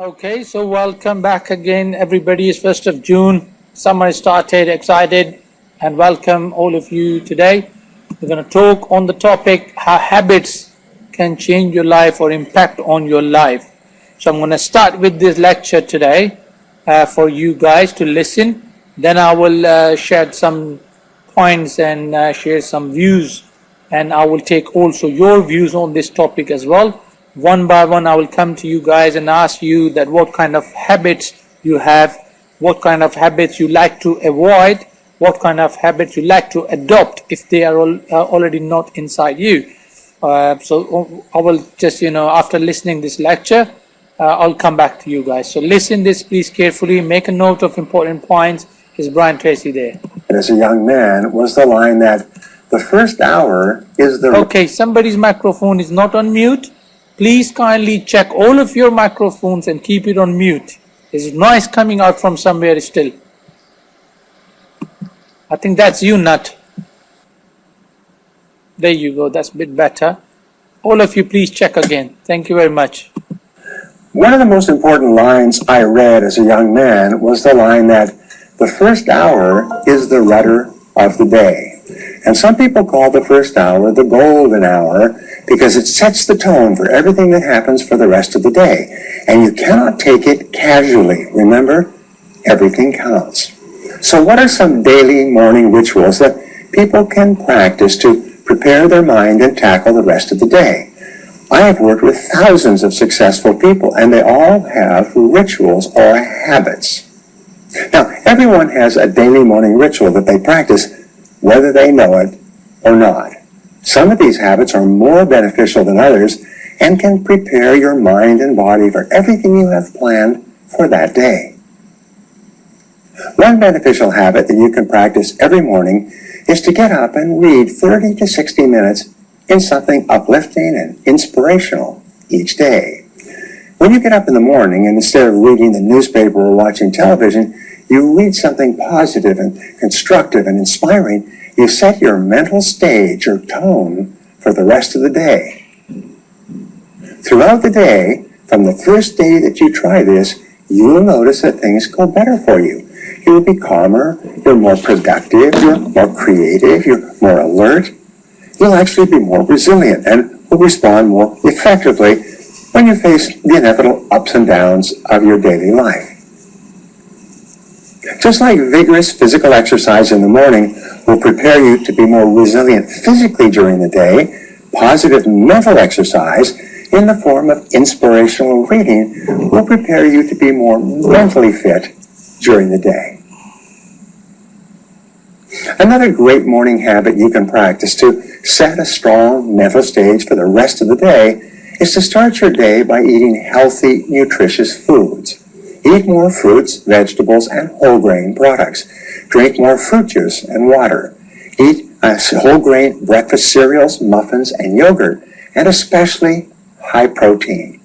Okay, so welcome back again, everybody. It's 1st of June. Summer started, excited, and welcome all of you today. We're going to talk on the topic how habits can change your life or impact on your life. So I'm going to start with this lecture today for you guys to listen. Then I will share some points and share some views, and I will take also your views on this topic as well. One by one, I will come to you guys and ask you that what kind of habits you have, what kind of habits you like to avoid, what kind of habits you like to adopt if they are already not inside you. So I will just, after listening this lecture, I'll come back to you guys. So listen this please carefully, make a note of important points. Is Brian Tracy there? As a young man was the line that the first hour is the... Okay, somebody's microphone is not on mute. Please kindly check all of your microphones and keep it on mute. There's noise coming out from somewhere still. I think that's you, Nut. There you go, that's a bit better. All of you please check again. Thank you very much. One of the most important lines I read as a young man was the line that the first hour is the rudder of the day. And some people call the first hour the golden hour because it sets the tone for everything that happens for the rest of the day. And you cannot take it casually. Remember, everything counts. So what are some daily morning rituals that people can practice to prepare their mind and tackle the rest of the day? I have worked with thousands of successful people, and they all have rituals or habits. Now, everyone has a daily morning ritual that they practice, whether they know it or not. Some of these habits are more beneficial than others and can prepare your mind and body for everything you have planned for that day. One beneficial habit that you can practice every morning is to get up and read 30 to 60 minutes in something uplifting and inspirational each day. When you get up in the morning and instead of reading the newspaper or watching television, you read something positive and constructive and inspiring, you set your mental stage or tone for the rest of the day. Throughout the day, from the first day that you try this, you will notice that things go better for you. You will be calmer, you're more productive, you're more creative, you're more alert. You'll actually be more resilient and will respond more effectively when you face the inevitable ups and downs of your daily life. Just like vigorous physical exercise in the morning will prepare you to be more resilient physically during the day, positive mental exercise in the form of inspirational reading will prepare you to be more mentally fit during the day. Another great morning habit you can practice to set a strong mental stage for the rest of the day is to start your day by eating healthy, nutritious foods. Eat more fruits, vegetables, and whole grain products. Drink more fruit juice and water. Eat whole grain breakfast cereals, muffins, and yogurt, and especially high protein.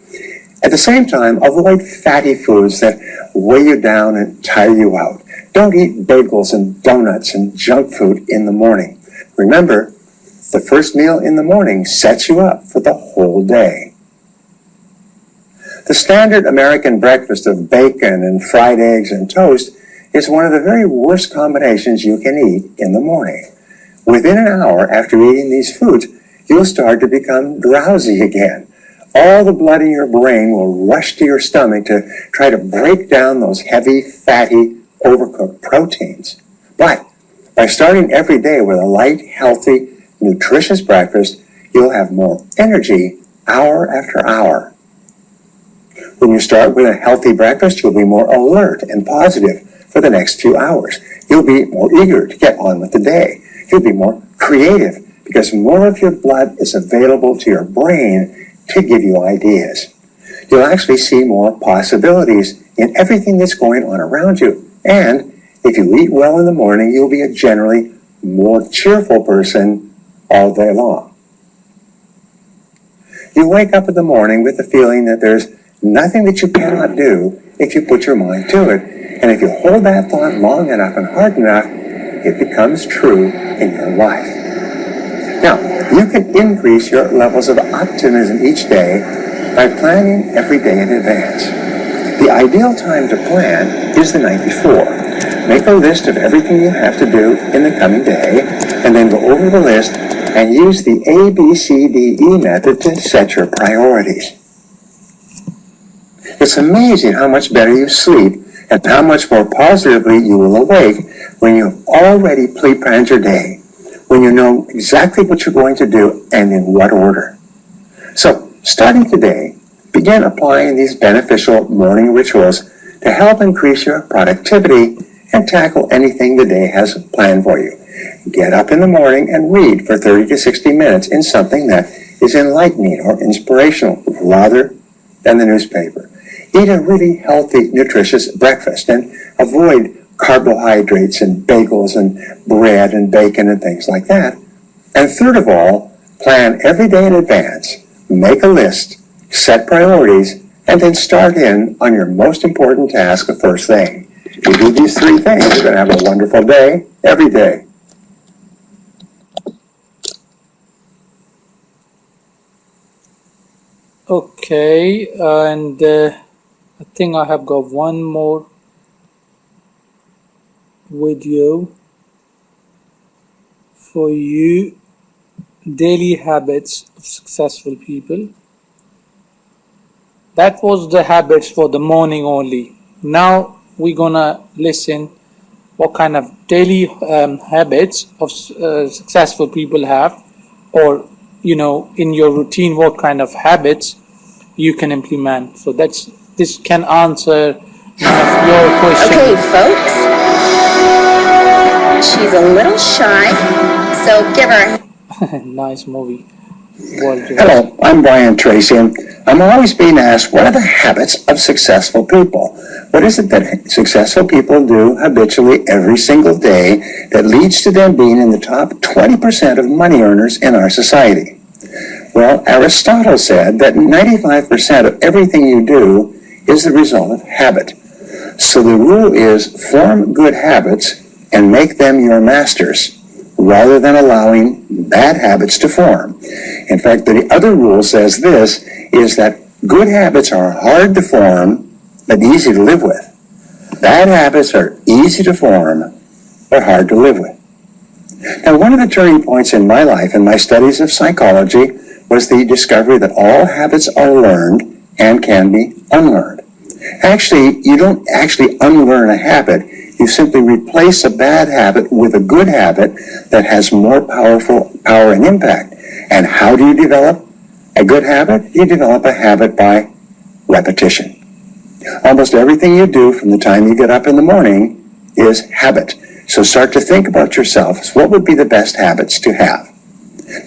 At the same time, avoid fatty foods that weigh you down and tire you out. Don't eat bagels and donuts and junk food in the morning. Remember, the first meal in the morning sets you up for the whole day. The standard American breakfast of bacon and fried eggs and toast is one of the very worst combinations you can eat in the morning. Within an hour after eating these foods, you'll start to become drowsy again. All the blood in your brain will rush to your stomach to try to break down those heavy, fatty, overcooked proteins. But by starting every day with a light, healthy, nutritious breakfast, you'll have more energy hour after hour. When you start with a healthy breakfast, you'll be more alert and positive for the next few hours. You'll be more eager to get on with the day. You'll be more creative because more of your blood is available to your brain to give you ideas. You'll actually see more possibilities in everything that's going on around you. And if you eat well in the morning, you'll be a generally more cheerful person all day long. You wake up in the morning with the feeling that there's nothing that you cannot do if you put your mind to it. And if you hold that thought long enough and hard enough, it becomes true in your life. Now, you can increase your levels of optimism each day by planning every day in advance. The ideal time to plan is the night before. Make a list of everything you have to do in the coming day, and then go over the list and use the ABCDE method to set your priorities. It's amazing how much better you sleep and how much more positively you will awake when you've already pre-planned your day, when you know exactly what you're going to do and in what order. So, starting today, begin applying these beneficial morning rituals to help increase your productivity and tackle anything the day has planned for you. Get up in the morning and read for 30 to 60 minutes in something that is enlightening or inspirational rather than the newspaper. Eat a really healthy, nutritious breakfast and avoid carbohydrates and bagels and bread and bacon and things like that. And third of all, plan every day in advance. Make a list, set priorities, and then start in on your most important task the first thing. If you do these three things, you're going to have a wonderful day every day. Okay, and I think I have got one more video for you. Daily habits of successful people. That was the habits for the morning only. Now we're gonna listen what kind of daily habits of successful people have, or in your routine, what kind of habits you can implement. So this can answer one of your questions. Okay, folks. She's a little shy, so give her. Nice movie. Well, Hello, I'm Brian Tracy, and I'm always being asked, what are the habits of successful people? What is it that successful people do habitually every single day that leads to them being in the top 20% of money earners in our society? Well, Aristotle said that 95% of everything you do is the result of habit. So the rule is form good habits and make them your masters, rather than allowing bad habits to form. In fact, the other rule says this, is that good habits are hard to form, but easy to live with. Bad habits are easy to form, but hard to live with. Now, one of the turning points in my life and my studies of psychology was the discovery that all habits are learned and can be unlearned. Actually, you don't actually unlearn a habit. You simply replace a bad habit with a good habit that has more power and impact. And how do you develop a good habit? You develop a habit by repetition. Almost everything you do from the time you get up in the morning is habit. So start to think about yourself as what would be the best habits to have.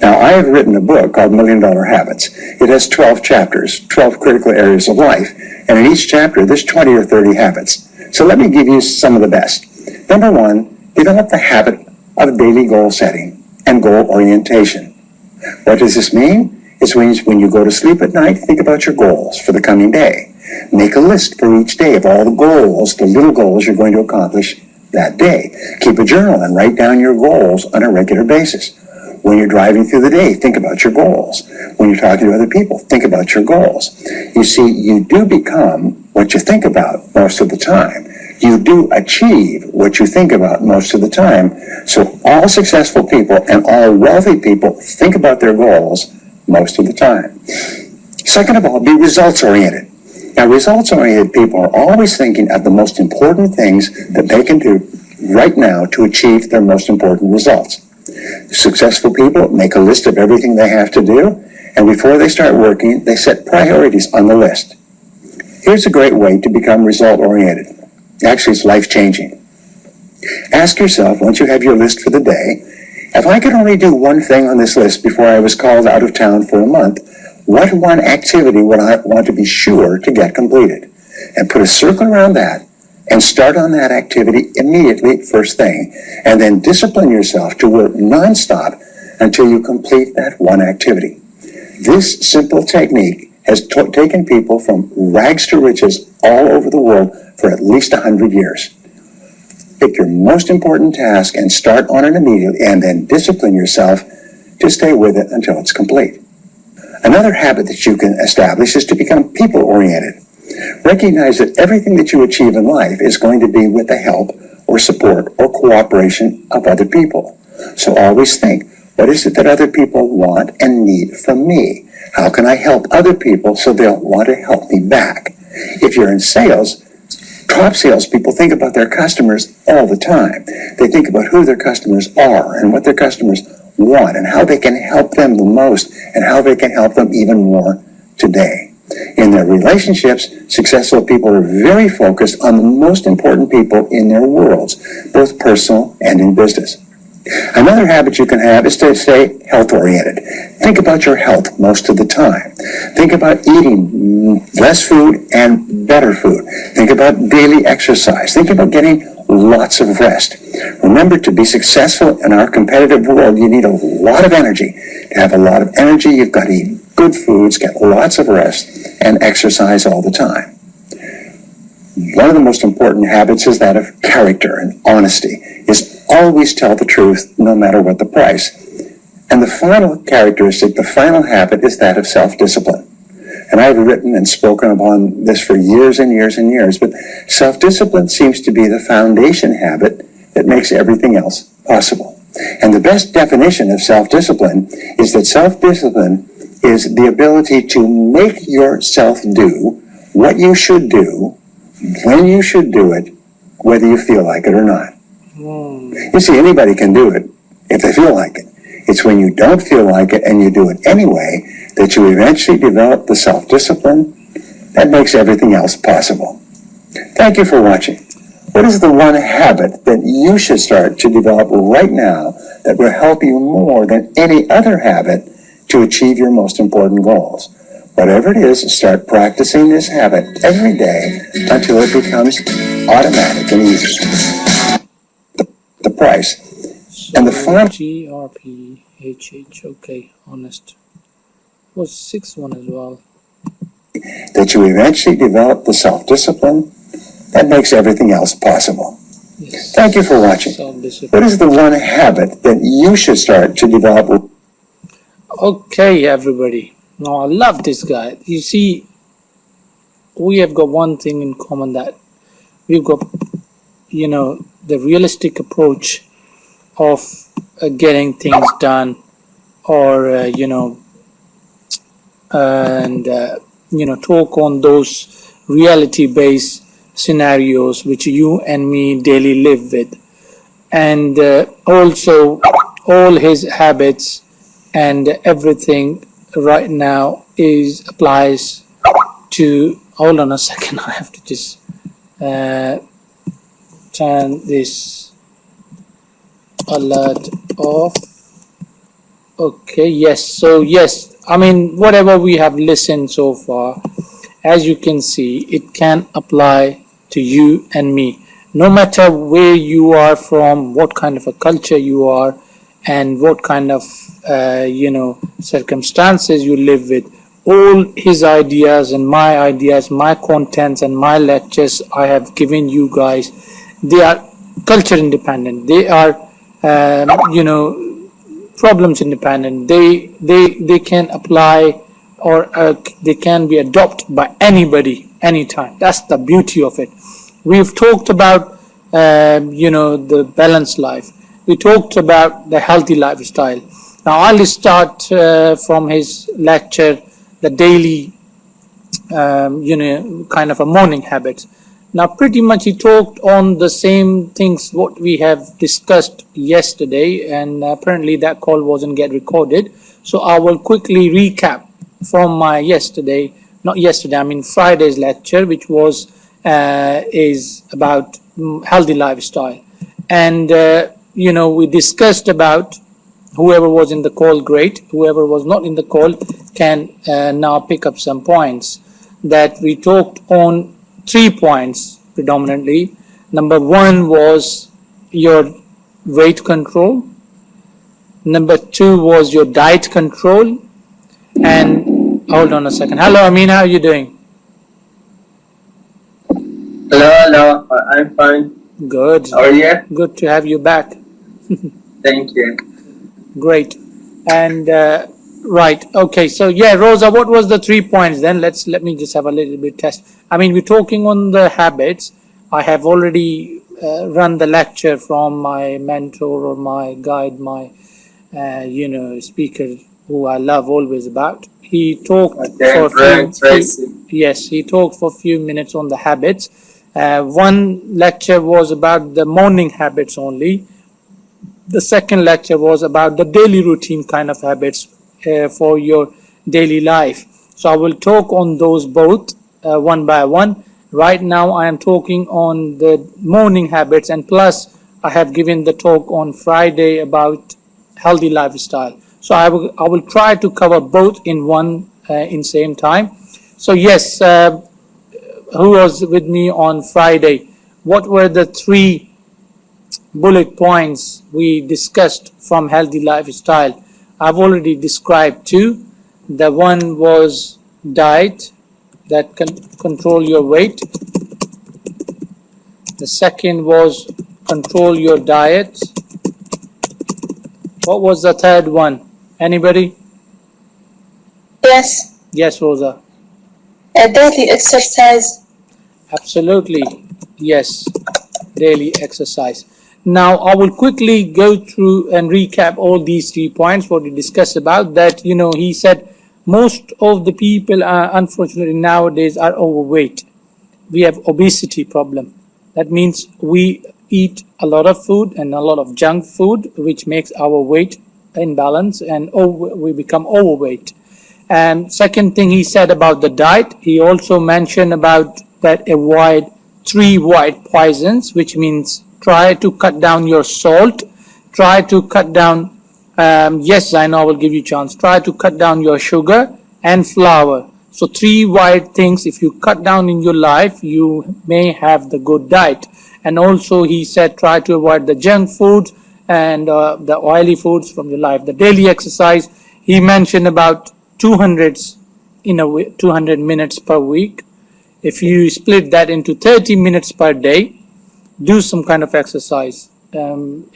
Now, I have written a book called $1 Million Habits. It has 12 chapters, 12 critical areas of life. And in each chapter, there's 20 or 30 habits. So let me give you some of the best. Number one, develop the habit of daily goal setting and goal orientation. What does this mean? It means when you go to sleep at night, think about your goals for the coming day. Make a list for each day of all the goals, the little goals you're going to accomplish that day. Keep a journal and write down your goals on a regular basis. When you're driving through the day, think about your goals. When you're talking to other people, think about your goals. You see, you do become what you think about most of the time. You do achieve what you think about most of the time. So all successful people and all wealthy people think about their goals most of the time. Second of all, be results-oriented. Now, results-oriented people are always thinking of the most important things that they can do right now to achieve their most important results. Successful people make a list of everything they have to do, and before they start working, they set priorities on the list. Here's a great way to become result-oriented. Actually, it's life-changing. Ask yourself, once you have your list for the day, if I could only do one thing on this list before I was called out of town for a month, what one activity would I want to be sure to get completed? And put a circle around that and start on that activity immediately, first thing. And then discipline yourself to work nonstop until you complete that one activity. This simple technique has taken people from rags to riches all over the world for at least 100 years. Pick your most important task and start on it immediately, and then discipline yourself to stay with it until it's complete. Another habit that you can establish is to become people-oriented. Recognize that everything that you achieve in life is going to be with the help or support or cooperation of other people. So always think, what is it that other people want and need from me? How can I help other people so they'll want to help me back? If you're in sales, top salespeople think about their customers all the time. They think about who their customers are and what their customers want and how they can help them the most and how they can help them even more today. In their relationships, successful people are very focused on the most important people in their worlds, both personal and in business. Another habit you can have is to stay health-oriented. Think about your health most of the time. Think about eating less food and better food. Think about daily exercise. Think about getting lots of rest. Remember, to be successful in our competitive world, you need a lot of energy. To have a lot of energy, you've got to eat good foods, get lots of rest, and exercise all the time. One of the most important habits is that of character and honesty, is always tell the truth no matter what the price. And the final characteristic, the final habit, is that of self-discipline. And I've written and spoken upon this for years and years and years, but self-discipline seems to be the foundation habit that makes everything else possible. And the best definition of self-discipline is that self-discipline is the ability to make yourself do what you should do, when you should do it, whether you feel like it or not. You see, anybody can do it if they feel like it. It's when you don't feel like it and you do it anyway that you eventually develop the self-discipline that makes everything else possible. Thank you for watching. What is the one habit that you should start to develop right now that will help you more than any other habit to achieve your most important goals? Whatever it is, start practicing this habit every day until it becomes automatic and easy. The price. And the final GRPHH, okay, honest. Was 6-1 as well. that you eventually develop the self-discipline that makes everything else possible. Yes. Thank you for watching. Self-discipline. What is the one habit that you should start to develop? Okay, everybody. Now, I love this guy. You see, we have got one thing in common, that we've got, the realistic approach of getting things done, or, talk on those reality-based scenarios which you and me daily live with. And also, all his habits and everything right now applies to, hold on a second, I have to just turn this alert off. Okay, yes, so yes, I mean, whatever we have listened so far, as you can see, it can apply to you and me, no matter where you are from, what kind of a culture you are, and what kind of circumstances you live with. All his ideas and my ideas, my contents and my lectures I have given you guys, they are culture independent. They are problems independent. They can apply, or they can be adopted by anybody anytime. That's the beauty of it. We've talked about the balanced life. We talked about the healthy lifestyle. Now I'll start from his lecture, the daily kind of a morning habits. Now pretty much he talked on the same things what we have discussed yesterday, and apparently that call wasn't get recorded, so I will quickly recap from my Friday's lecture, which was is about healthy lifestyle. And we discussed about, whoever was in the call, great. Whoever was not in the call can now pick up some points. That we talked on 3 points predominantly. Number 1 was your weight control. Number 2 was your diet control. And hold on a second. Hello, Amin, how are you doing? Hello, I'm fine. Good. How are you? Good to have you back. Thank you. Great. And Right. Okay. So yeah, Rosa, what was the 3 points then? Let me just have a little bit test. I mean, we're talking on the habits. I have already run the lecture from my mentor or my guide, my speaker who I love always about. He talked for a he talked for a few minutes on the habits. One lecture was about the morning habits only. The second lecture was about the daily routine kind of habits for your daily life. So I will talk on those both one by one. Right now I am talking on the morning habits, and plus I have given the talk on Friday about healthy lifestyle. So I will try to cover both in one in same time. So yes, who was with me on Friday? What were the 3 bullet points we discussed from healthy lifestyle? I've already described 2. The one was diet, that can control your weight. The second was control your diet. What was the third one? Anybody? Yes, Yes, Rosa. daily exercise. Absolutely. Yes. Daily exercise. Now, I will quickly go through and recap all these 3 points, what we discussed about that. He said most of the people unfortunately nowadays are overweight. We have obesity problem. That means we eat a lot of food and a lot of junk food, which makes our weight imbalance and we become overweight. And second thing he said about the diet, he also mentioned about that avoid 3 white poisons, which means try to cut down your salt, try to cut down, yes, I know I will give you a chance, try to cut down your sugar and flour. So 3 white things, if you cut down in your life, you may have the good diet. And also he said try to avoid the junk food and the oily foods from your life. The daily exercise, he mentioned about 200 minutes per week. If you split that into 30 minutes per day, do some kind of exercise.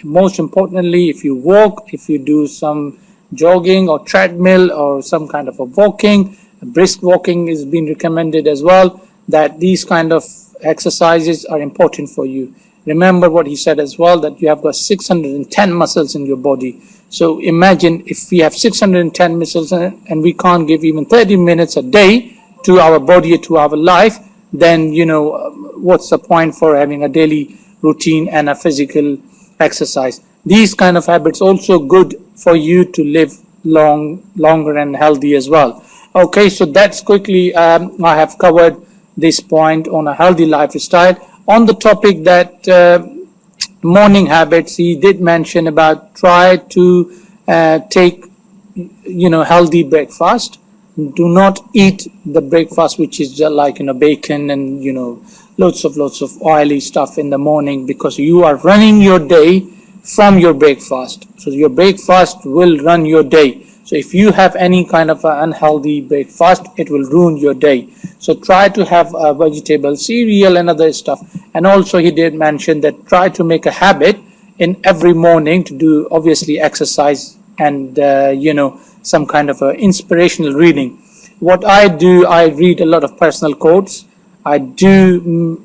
Most importantly, if you walk, if you do some jogging or treadmill or some kind of a walking, brisk walking is being recommended as well, that these kind of exercises are important for you. Remember what he said as well, that you have got 610 muscles in your body. So imagine if we have 610 muscles and we can't give even 30 minutes a day to our body, to our life, then what's the point for having a daily routine and a physical exercise? These kind of habits also good for you to live longer and healthy as well. Okay, so that's quickly I have covered this point on a healthy lifestyle. On the topic that morning habits, he did mention about try to take healthy breakfast. Do not eat the breakfast which is just like bacon and lots of oily stuff in the morning, because you are running your day from your breakfast. So your breakfast will run your day. So if you have any kind of unhealthy breakfast, it will ruin your day. So try to have a vegetable, cereal and other stuff. And also he did mention that try to make a habit in every morning to do obviously exercise and some kind of inspirational reading. What I do, I read a lot of personal quotes. I do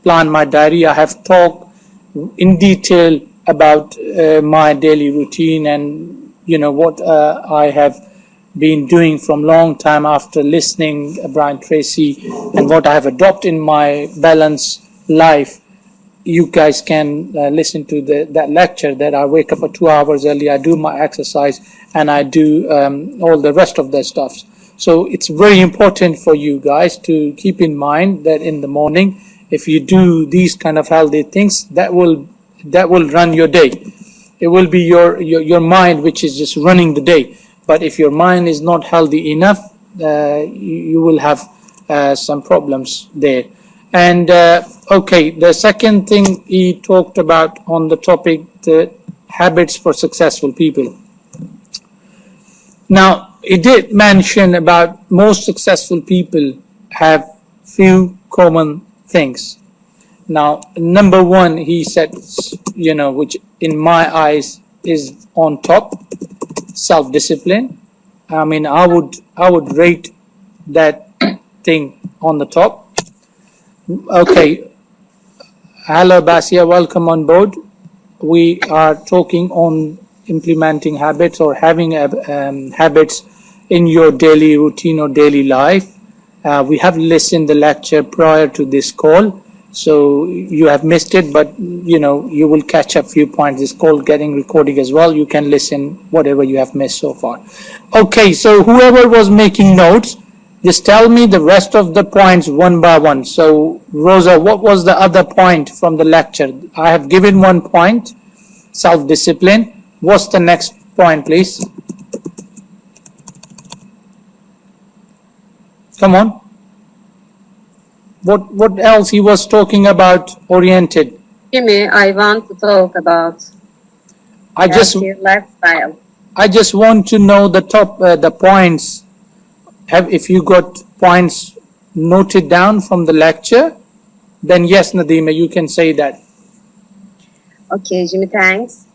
plan my diary. I have talked in detail about my daily routine and what I have been doing from long time after listening Brian Tracy, and what I have adopted in my balanced life. You guys can listen to that lecture that I wake up for 2 hours early, I do my exercise, and I do all the rest of the stuff. So it's very important for you guys to keep in mind that in the morning, if you do these kind of healthy things, that will run your day. It will be your mind which is just running the day. But if your mind is not healthy enough, you will have some problems there. And okay, the second thing he talked about on the topic, the habits for successful people. Now, he did mention about most successful people have few common things. Now, number one, he said, which in my eyes is on top, self-discipline. I mean, I would rate that thing on the top. Okay. Hello, Basia. Welcome on board. We are talking on implementing habits or having habits in your daily routine or daily life. We have listened the lecture prior to this call, so you have missed it, but you will catch up few points. This call getting recorded as well. You can listen whatever you have missed so far. Okay, so whoever was making notes, just tell me the rest of the points one by one. So Rosa, what was the other point from the lecture? I have given 1 point, self-discipline. What's the next point, please? Come on. What else he was talking about? Oriented. Jimmy, I want to talk about healthy lifestyle. I just want to know the top the points. If you got points noted down from the lecture, then yes, Nadima, you can say that. Okay, Jimmy, thanks.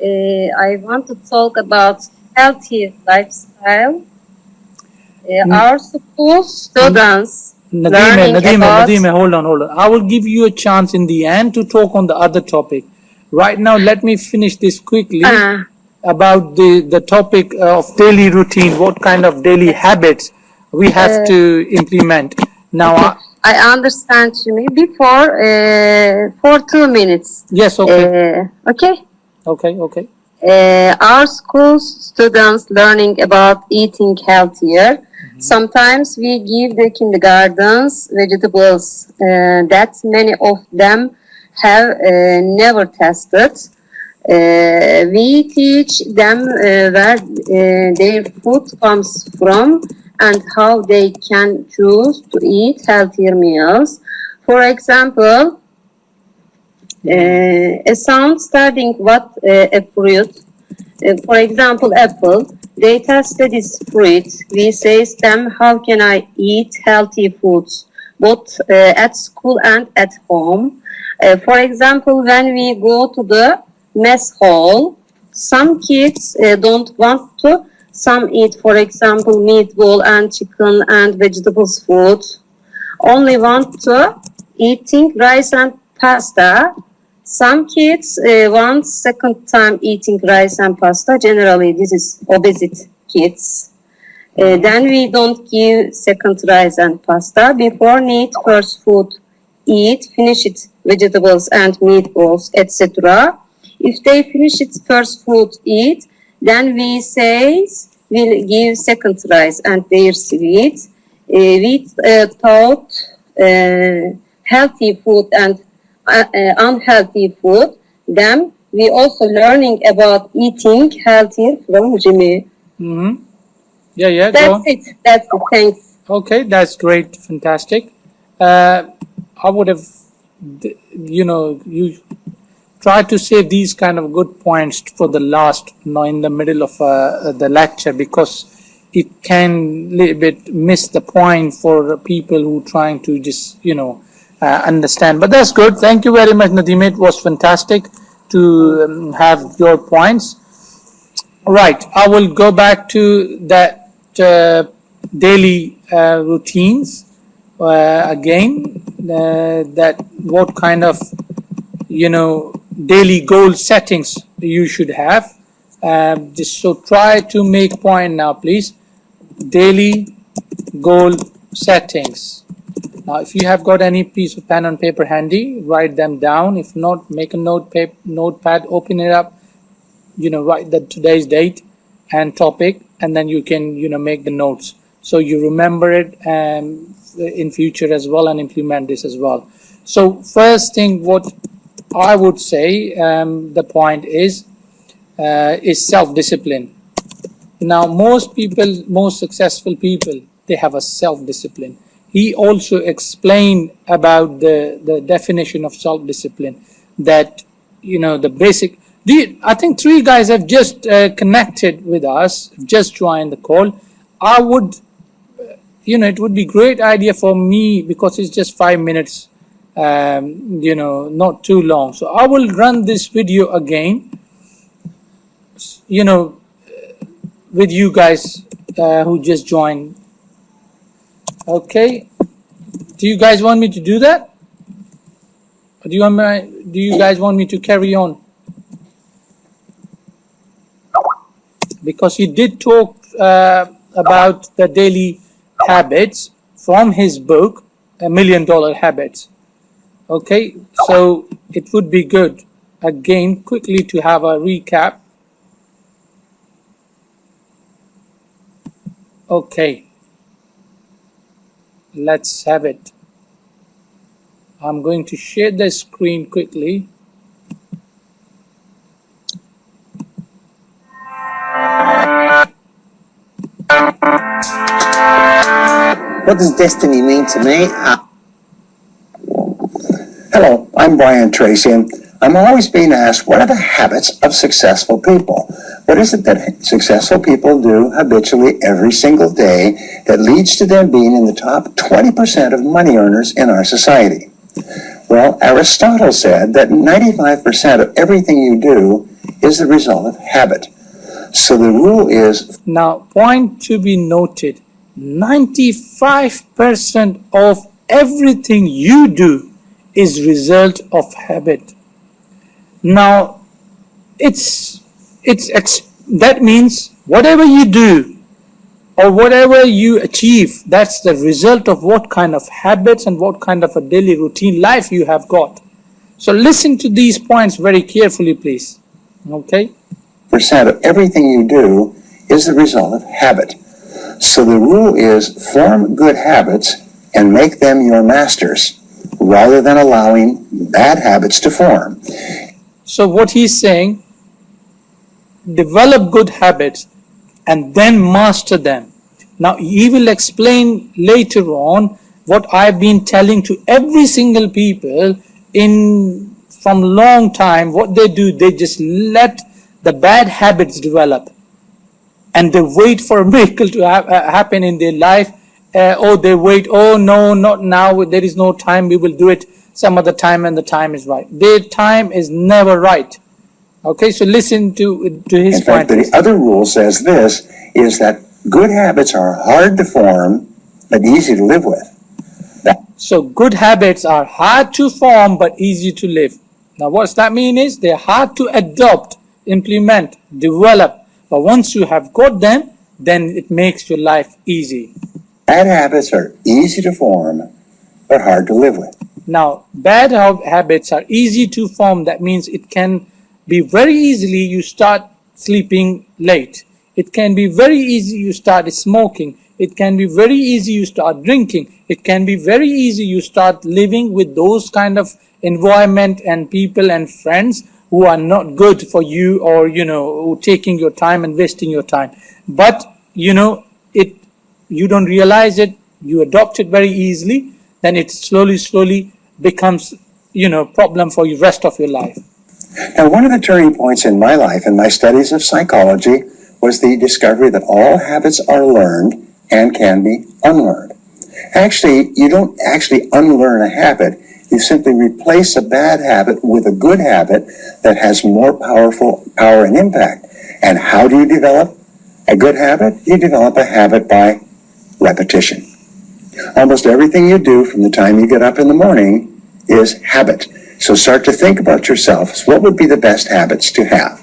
I want to talk about healthy lifestyle. Our school students Nadima, hold on. I will give you a chance in the end to talk on the other topic. Right now, let me finish this quickly about the topic of daily routine. What kind of daily habits we have to implement. Now, okay. I understand, Jimmy. Before, for 2 minutes. Yes, okay. Okay. Okay. Our school students learning about eating healthier. Sometimes we give the kindergartens vegetables that many of them have never tested. We teach them where their food comes from and how they can choose to eat healthier meals. For example, a sound starting what a fruit, for example, apple. They tested this fruit. We say to them, how can I eat healthy foods, both at school and at home? For example, when we go to the mess hall, some kids don't want to. Some eat, for example, meatball and chicken and vegetables food. Only want to eating rice and pasta. Some kids want second time eating rice and pasta. Generally, this is obesity kids. Then we don't give second rice and pasta. Before need first food, eat, finish it, vegetables and meatballs, etc. If they finish it first food, eat, then we say we'll give second rice and their sweet. We taught healthy food and unhealthy food. Then we also learning about eating healthier from Jimmy. Mm-hmm. Yeah. That's it. Thanks. Okay, that's great. Fantastic. I would have, you try to save these kind of good points for the last, in the middle of the lecture, because it can little bit miss the point for people who trying to just, understand. But that's good. Thank you very much, Nadima. It was fantastic to have your points. Right. I will go back to that daily routines again. That what kind of, daily goal settings you should have. Just so try to make point now, please. Daily goal settings. Now, if you have got any piece of pen and paper handy, write them down. If not, make a notepad, open it up, write today's date and topic, and then you can, make the notes. So you remember it in future as well and implement this as well. So first thing, what I would say, the point is self-discipline. Now, most successful people, they have a self-discipline. He also explained about the definition of self-discipline, that, the basic. I think 3 guys have just connected with us, just joined the call. I would, it would be great idea for me, because it's just 5 minutes, not too long. So I will run this video again. with you guys who just joined. Okay. Do you guys want me to do that? Or do you guys want me to carry on? Because he did talk about the daily habits from his book, $1 Million Habits. Okay, so it would be good again quickly to have a recap. Okay, let's have it. I'm going to share the screen quickly. What does destiny mean to me? Hello, I'm Brian Tracy, and I'm always being asked, what are the habits of successful people? What is it that successful people do habitually every single day that leads to them being in the top 20% of money earners in our society? Well, Aristotle said that 95% of everything you do is the result of habit. So the rule is... Now, point to be noted, 95% of everything you do is result of habit. Now, that means whatever you do or whatever you achieve, that's the result of what kind of habits and what kind of a daily routine life you have got. So listen to these points very carefully, please. Okay? percent of everything you do is the result of habit. So the rule is form good habits and make them your masters rather than allowing bad habits to form. So what he's saying, develop good habits and then master them. Now he will explain later on what I've been telling to every single people from long time. What they do, they just let the bad habits develop and they wait for a miracle to happen in their life. They wait, oh no, not now, there is no time, we will do it some other time when the time is right. Their time is never right. Okay, so listen to his point. In fact, the other rule says this, is that good habits are hard to form but easy to live with. So good habits are hard to form but easy to live. Now what's that mean is they're hard to adopt, implement, develop. But once you have got them, then it makes your life easy. Bad habits are easy to form but hard to live with. Now, bad habits are easy to form. That means it can be very easily you start sleeping late. It can be very easy you start smoking. It can be very easy you start drinking. It can be very easy you start living with those kind of environment and people and friends who are not good for you, or taking your time and wasting your time. But you don't realize it, you adopt it very easily, then it slowly becomes problem for the rest of your life. Now, one of the turning points in my life and my studies of psychology was the discovery that all habits are learned and can be unlearned. Actually, you don't actually unlearn a habit. You simply replace a bad habit with a good habit that has more power and impact. And how do you develop a good habit? You develop a habit by repetition. Almost everything you do from the time you get up in the morning is habit. So start to think about yourself. What would be the best habits to have?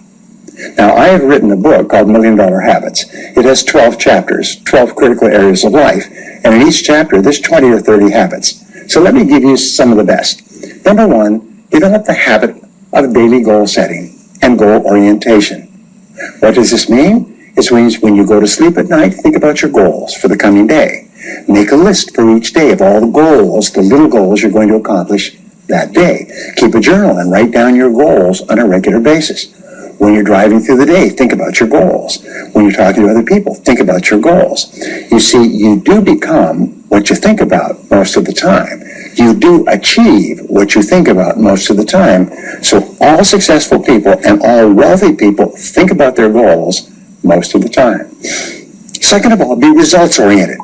Now, I have written a book called $1 Million Habits. It has 12 chapters, 12 critical areas of life. And in each chapter, there's 20 or 30 habits. So let me give you some of the best. Number one, develop the habit of daily goal setting and goal orientation. What does this mean? It means when you go to sleep at night, think about your goals for the coming day. Make a list for each day of all the goals, the little goals you're going to accomplish that day. Keep a journal and write down your goals on a regular basis. When you're driving through the day, think about your goals. When you're talking to other people, think about your goals. You see, you do become what you think about most of the time. You do achieve what you think about most of the time. So all successful people and all wealthy people think about their goals most of the time. Second of all, be results-oriented.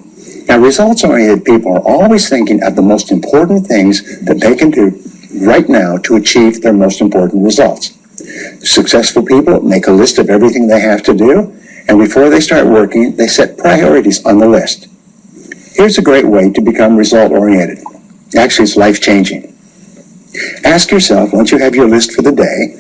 Now, results-oriented people are always thinking of the most important things that they can do right now to achieve their most important results. Successful people make a list of everything they have to do, And before they start working, they set priorities on the list. Here's a great way to become result-oriented. Actually, it's life-changing. Ask yourself, once you have your list for the day,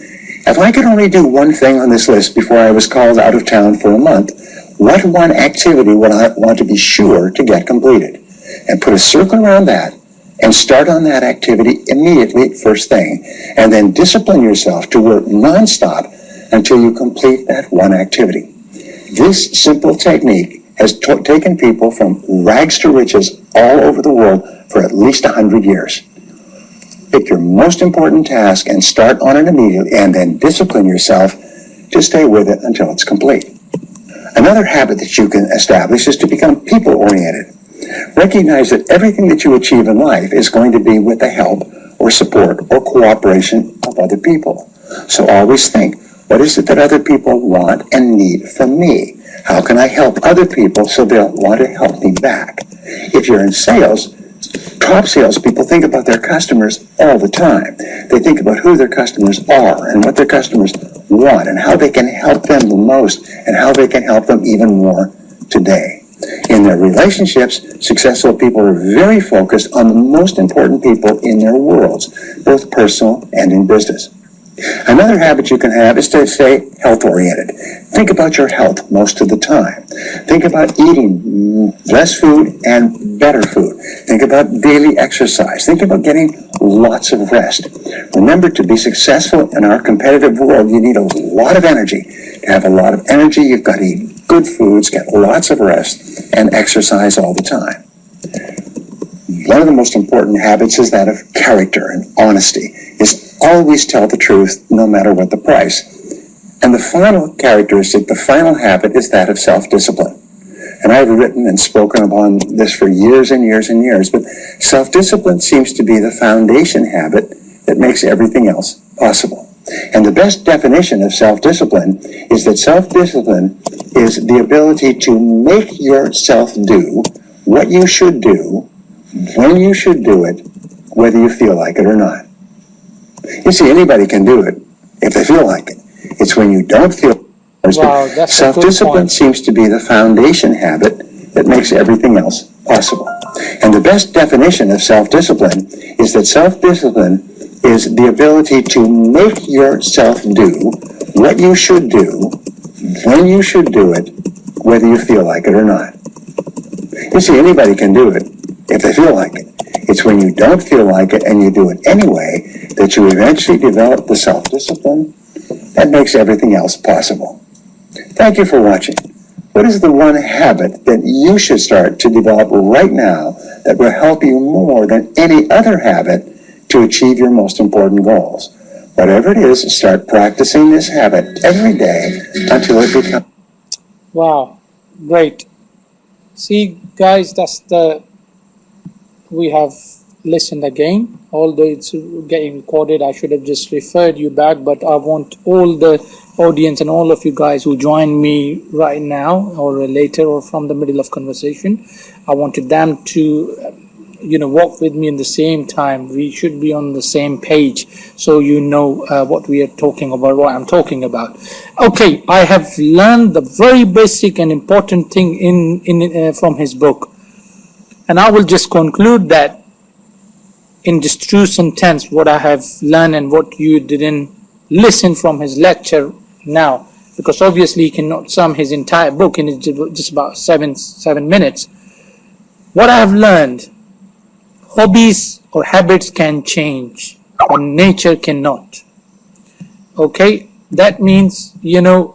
if I could only do one thing on this list before I was called out of town for a month, what one activity would I want to be sure to get completed? And put a circle around that and start on that activity immediately first thing. And then discipline yourself to work nonstop until you complete that one activity. This simple technique has taken people from rags to riches all over the world for at least 100 years. Pick your most important task and start on it immediately, and then discipline yourself to stay with it until it's complete. Another habit that you can establish is to become people-oriented. Recognize that everything that you achieve in life is going to be with the help or support or cooperation of other people. So always think, what is it that other people want and need from me? How can I help other people so they'll want to help me back? If you're in sales, top salespeople think about their customers all the time. They think about who their customers are and what their customers want and how they can help them the most and how they can help them even more today. In their relationships, successful people are very focused on the most important people in their worlds, both personal and in business. Another habit you can have is to stay health-oriented. Think about your health most of the time. Think about eating less food and better food. Think about daily exercise. Think about getting lots of rest. Remember, to be successful in our competitive world, you need a lot of energy. To have a lot of energy, you've got to eat good foods, get lots of rest, and exercise all the time. One of the most important habits is that of character and honesty, is always tell the truth no matter what the price. And the final characteristic, the final habit, is that of self-discipline. And I've written and spoken upon this for years and years and years, but self-discipline seems to be the foundation habit that makes everything else possible. And the best definition of self-discipline is that self-discipline is the ability to make yourself do what you should do, when you should do it, whether you feel like it or not. You see, anybody can do it if they feel like it. It's when you don't feel. Wow, that's a good self-discipline point. seems to be the foundation habit that makes everything else possible. And the best definition of self-discipline is that self-discipline is the ability to make yourself do what you should do, when you should do it, whether you feel like it or not. You see, anybody can do it if they feel like it. It's when you don't feel like it and you do it anyway that you eventually develop the self-discipline that makes everything else possible. Thank you for watching. What is the one habit that you should start to develop right now that will help you more than any other habit to achieve your most important goals? Whatever it is, start practicing this habit every day until it becomes. Wow, great. See, guys, we have listened again. Although it's getting recorded, I should have just referred you back, but I want all the audience and all of you guys who join me right now or later or from the middle of conversation, I wanted them to walk with me in the same time. We should be on the same page so you know what we are talking about, what I'm talking about. Okay, I have learned the very basic and important thing in from his book. And I will just conclude that in this true sentence, what I have learned and what you didn't listen from his lecture now, because obviously he cannot sum his entire book in just about seven minutes. What I have learned, hobbies or habits can change, but nature cannot. Okay, that means, when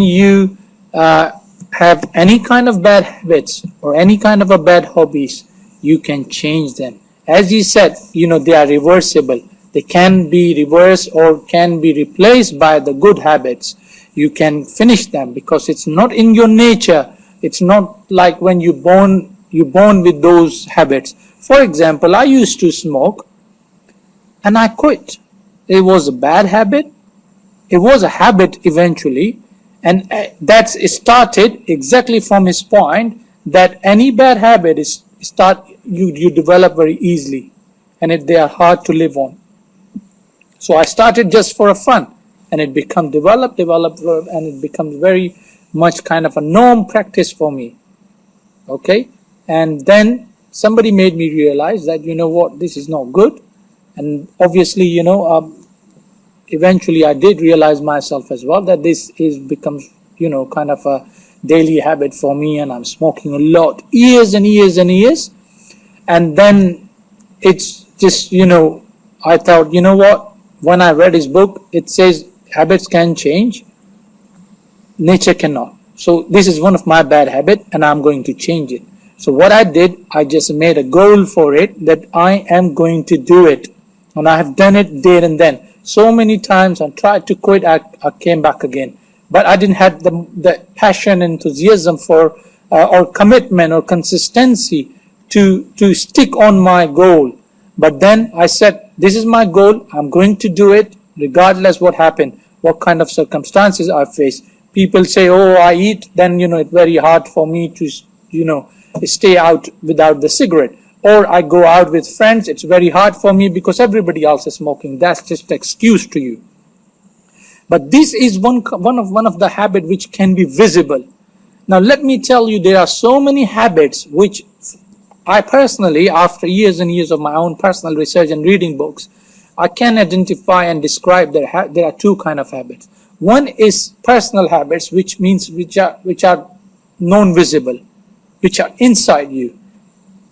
you have any kind of bad habits or any kind of a bad hobbies, you can change them. As you said, they are reversible. They can be reversed or can be replaced by the good habits. You can finish them because it's not in your nature. It's not like when you're born with those habits. For example, I used to smoke and I quit. It was a bad habit. It was a habit eventually. And it started exactly from his point that any bad habit you develop very easily, and they are hard to live on. So I started just for a fun, and it becomes develop, and it becomes very much kind of a norm practice for me. Okay, and then somebody made me realize that, you know what, this is not good. And obviously, eventually I did realize myself as well that this becomes, kind of a daily habit for me, and I'm smoking a lot, years and years and years. And then it's just, I thought, you know what, when I read his book, it says habits can change, nature cannot. So this is one of my bad habits, and I'm going to change it. So what I did, I just made a goal for it that I am going to do it. And I have done it there and then. So many times I tried to quit, I came back again. But I didn't have the passion, enthusiasm for, or commitment or consistency to stick on my goal. But then I said, this is my goal, I'm going to do it regardless what happened, what kind of circumstances I face. People say, oh, I eat, then, it's very hard for me to, stay out without the cigarette. Or I go out with friends, it's very hard for me because everybody else is smoking. That's just an excuse to you. But this is one of the habits which can be visible. Now let me tell you, there are so many habits which I personally, after years and years of my own personal research and reading books, I can identify and describe there are two kind of habits. One is personal habits, which means which are non-visible, which are inside you.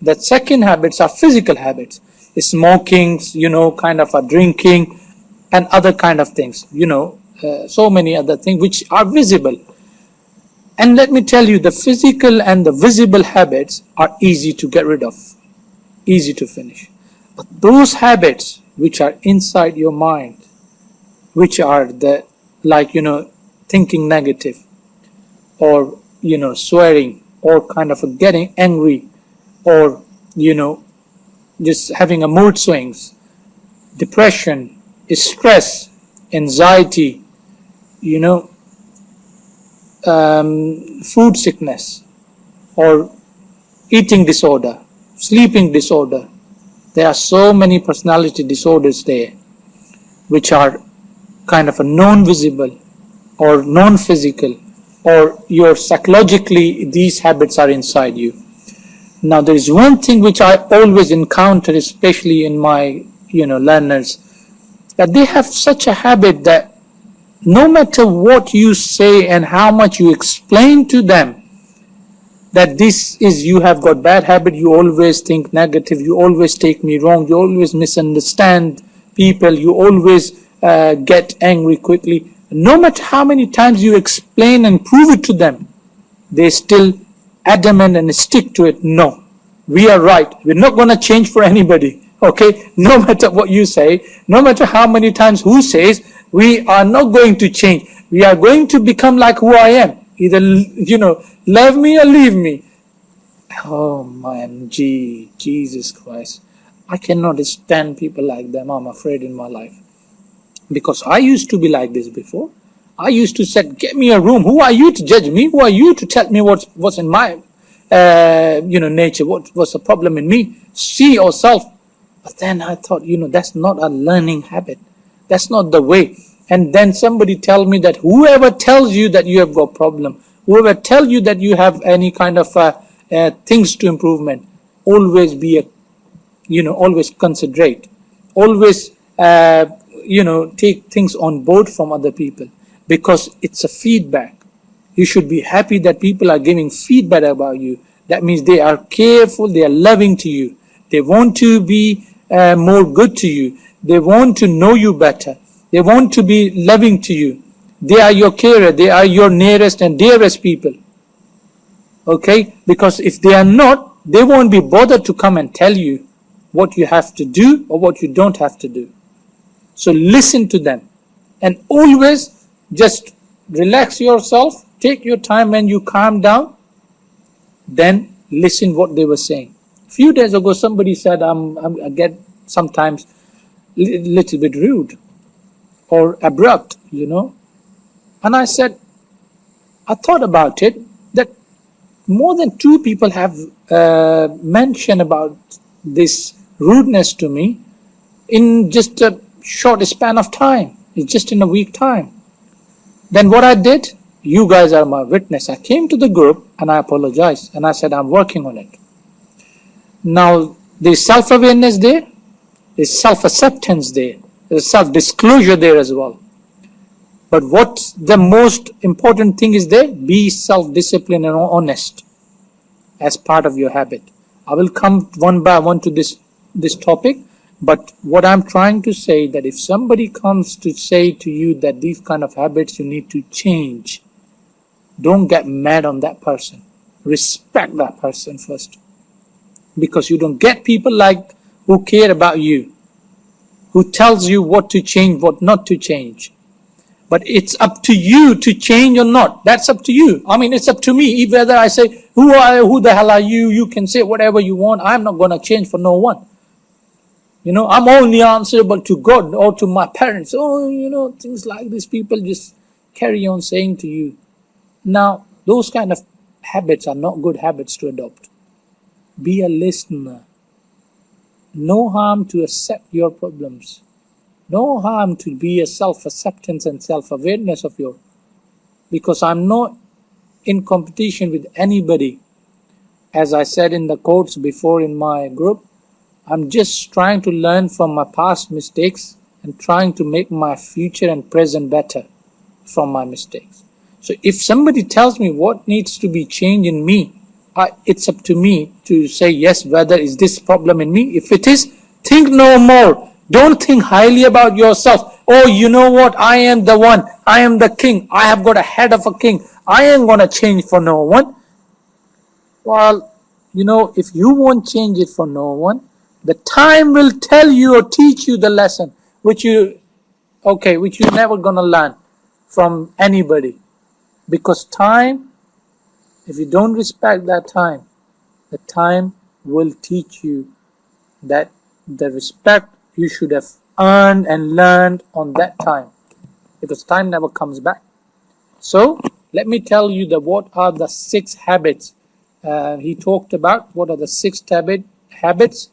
The second habits are physical habits, smoking, kind of a drinking, and other kind of things, so many other things which are visible. And let me tell you, the physical and the visible habits are easy to get rid of, easy to finish. But those habits which are inside your mind, which are thinking negative, or, swearing, or kind of getting angry, or, just having a mood swings, depression, stress, anxiety, food sickness, or eating disorder, sleeping disorder. There are so many personality disorders there, which are kind of a non-visible or non-physical, or you're psychologically, these habits are inside you. Now there is one thing which I always encounter, especially in my learners, that they have such a habit that no matter what you say and how much you explain to them that this is, you have got bad habit, you always think negative, you always take me wrong, you always misunderstand people, you always get angry quickly. No matter how many times you explain and prove it to them, they still adamant and stick to it. No, we are right. We're not going to change for anybody. Okay, no matter what you say, no matter how many times who says, we are not going to change. We are going to become like who I am. Either, love me or leave me. Oh man, Jesus Christ. I cannot stand people like them, I'm afraid, in my life. Because I used to be like this before. I used to say, get me a room. Who are you to judge me? Who are you to tell me what's in my, nature? What's the problem in me? See yourself. But then I thought, that's not a learning habit. That's not the way. And then somebody tell me that whoever tells you that you have got problem, whoever tell you that you have any kind of things to improvement, always be always considerate, always take things on board from other people, because it's a feedback. You should be happy that people are giving feedback about you. That means they are careful, they are loving to you. They want to be more good to you. They want to know you better. They want to be loving to you. They are your carer. They are your nearest and dearest people. Okay? Because if they are not, they won't be bothered to come and tell you what you have to do or what you don't have to do. So listen to them. And always just relax yourself. Take your time when you calm down. Then listen what they were saying. A few days ago, somebody said, I get sometimes little bit rude or abrupt, And I said, I thought about it, that more than 2 people have mentioned about this rudeness to me in just a short span of time. It's just in a week time. Then what I did, you guys are my witness. I came to the group and I apologized and I said I'm working on it. Now there's self-awareness there, there's self-acceptance there, there's self-disclosure there as well. But what's the most important thing is there? Be self-disciplined and honest as part of your habit. I will come one by one to this topic, but what I'm trying to say that if somebody comes to say to you that these kind of habits you need to change, don't get mad on that person. Respect that person first. Because you don't get people like who care about you, who tells you what to change, what not to change. But it's up to you to change or not. That's up to you. I mean, it's up to me. Whether I say, who the hell are you? You can say whatever you want. I'm not going to change for no one. You know, I'm only answerable to God or to my parents. Oh, you know, things like this. People just carry on saying to you. Now, those kind of habits are not good habits to adopt. Be a listener. No harm to accept your problems. No harm to be a self-acceptance and self-awareness of your, because I'm not in competition with anybody. As I said in the quotes before in my group, I'm just trying to learn from my past mistakes and trying to make my future and present better from my mistakes. So if somebody tells me what needs to be changed in me, it's up to me to say yes, whether is this problem in me. If it is, think no more. Don't think highly about yourself. Oh, you know what? I am the one. I am the king. I have got a head of a king. I ain't going to change for no one. Well, you know, if you won't change it for no one, the time will tell you or teach you the lesson, which you're never going to learn from anybody. Because time, if you don't respect that time, the time will teach you that the respect you should have earned and learned on that time, because time never comes back. So let me tell you what are the 6 habits he talked about. What are the 6 habits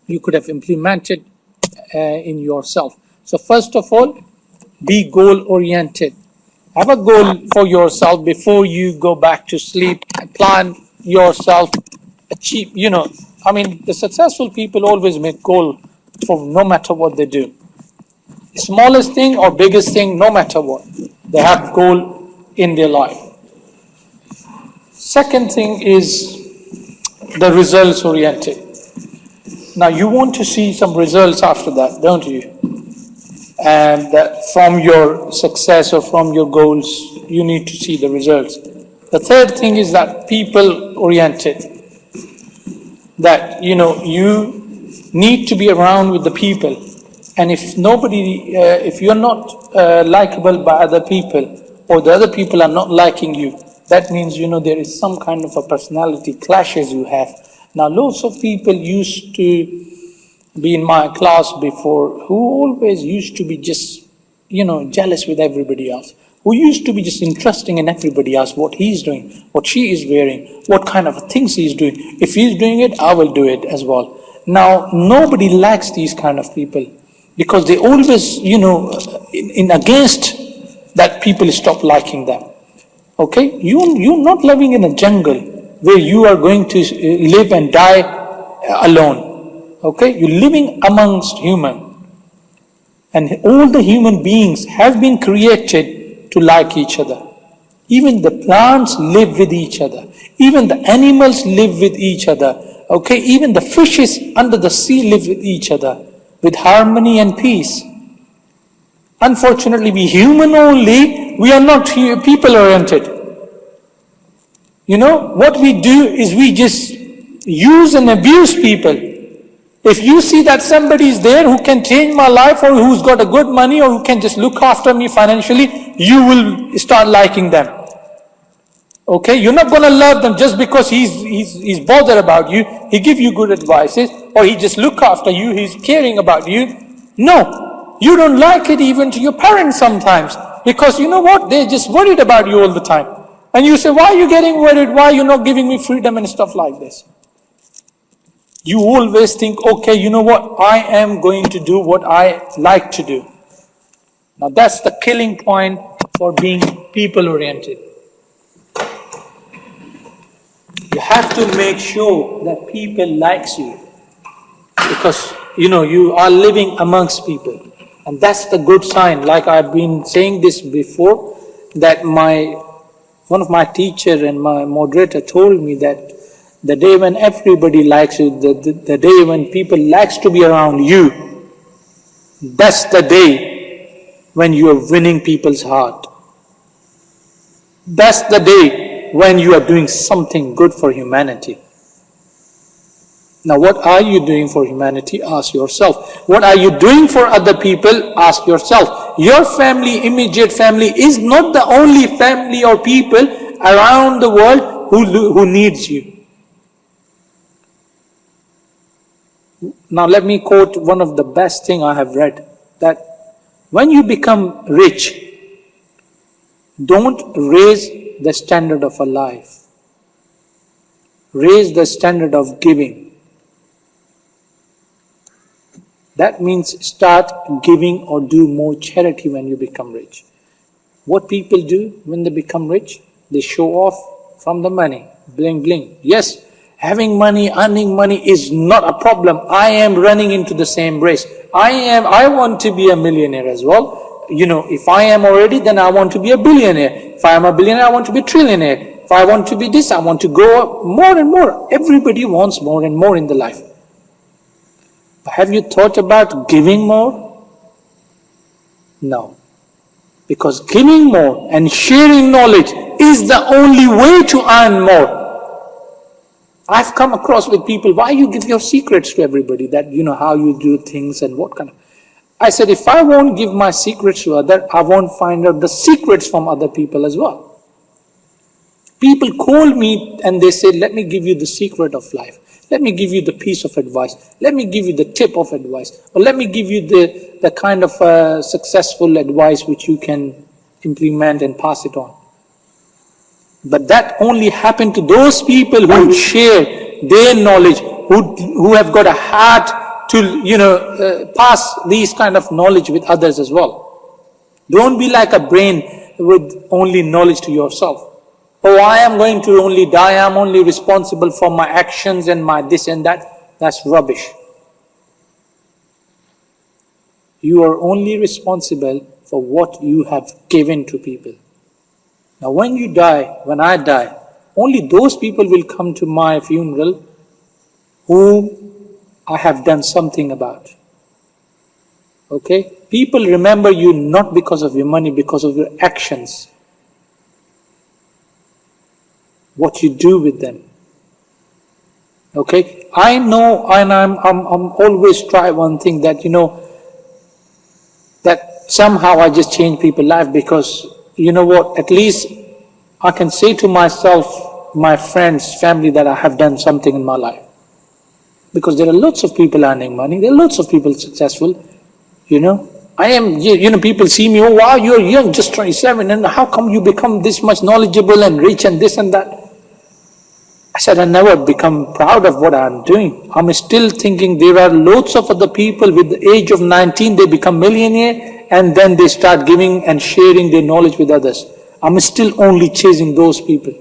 you could have implemented in yourself? So first of all, be goal oriented. Have a goal for yourself before you go back to sleep. Plan yourself, achieve, you know, I mean, the successful people always make goal for no matter what they do. Smallest thing or biggest thing, no matter what, they have goal in their life. Second thing is the results oriented. Now you want to see some results after that, don't you? And that from your success or from your goals, you need to see the results. The third thing is that people oriented. That, you know, you need to be around with the people. And if nobody, if you're not likable by other people, or the other people are not liking you, that means, you know, there is some kind of a personality clashes you have. Now, lots of people used to be in my class before who always used to be just, you know, jealous with everybody else. Who used to be just interested in everybody else, what he's doing, what she is wearing, what kind of things he's doing. If he's doing it, I will do it as well. Now, nobody likes these kind of people because they always, you know, in against that people stop liking them. Okay? You're not living in a jungle where you are going to live and die alone. Okay? You're living amongst human. And all the human beings have been created to like each other. Even the plants live with each other. Even the animals live with each other. Okay? Even the fishes under the sea live with each other with harmony and peace. Unfortunately, we human only, we are not people oriented. You know, what we do is we just use and abuse people. If you see that somebody is there who can change my life or who's got a good money or who can just look after me financially, you will start liking them. Okay, you're not going to love them just because he's bothered about you, he give you good advices, or he just look after you, he's caring about you. No, you don't like it even to your parents sometimes, because you know what, they're just worried about you all the time. And you say, why are you getting worried? Why are you not giving me freedom and stuff like this? You always think, okay, you know what, I am going to do what I like to do. Now that's the killing point for being people-oriented. You have to make sure that people likes you, because you are living amongst people, and that's the good sign. Like I've been saying this before, that one of my teacher and my moderator told me that the day when everybody likes you, the day when people likes to be around you, that's the day when you are winning people's heart. That's the day when you are doing something good for humanity. Now, what are you doing for humanity? Ask yourself. What are you doing for other people? Ask yourself. Your family, immediate family, is not the only family or people around the world who needs you. Now, let me quote one of the best thing I have read, that when you become rich, don't raise the standard of a life. Raise the standard of giving. That means start giving or do more charity when you become rich. What people do when they become rich? They show off from the money, bling bling. Yes, having money, earning money is not a problem. I am running into the same race. I want to be a millionaire as well. If I am already, then I want to be a billionaire. If I am a billionaire, I want to be a trillionaire. If I want to be this, I want to go more and more. Everybody wants more and more in the life. Have you thought about giving more? No. Because giving more and sharing knowledge is the only way to earn more. I've come across with people, why you give your secrets to everybody, that how you do things and what kind of... I said, if I won't give my secrets to others, I won't find out the secrets from other people as well. People call me and they say, let me give you the secret of life. Let me give you the piece of advice. Let me give you the tip of advice. Or let me give you the kind of successful advice which you can implement and pass it on. But that only happened to those people who share their knowledge, who have got a heart to pass these kind of knowledge with others as well. Don't be like a brain with only knowledge to yourself. Oh, I am going to only die, I am only responsible for my actions and my this and that. That's rubbish. You are only responsible for what you have given to people. Now when you die, when I die, only those people will come to my funeral whom I have done something about. Okay? People remember you not because of your money, because of your actions. What you do with them. Okay? I know, and I'm always try one thing, that that somehow I just change people's life, because what, at least I can say to myself, my friends, family, that I have done something in my life. Because there are lots of people earning money, there are lots of people successful, I am, people see me, oh wow, you're young, just 27, and how come you become this much knowledgeable and rich and this and that? I said, I never become proud of what I'm doing. I'm still thinking there are loads of other people with the age of 19, they become millionaire, and then they start giving and sharing their knowledge with others. I'm still only chasing those people.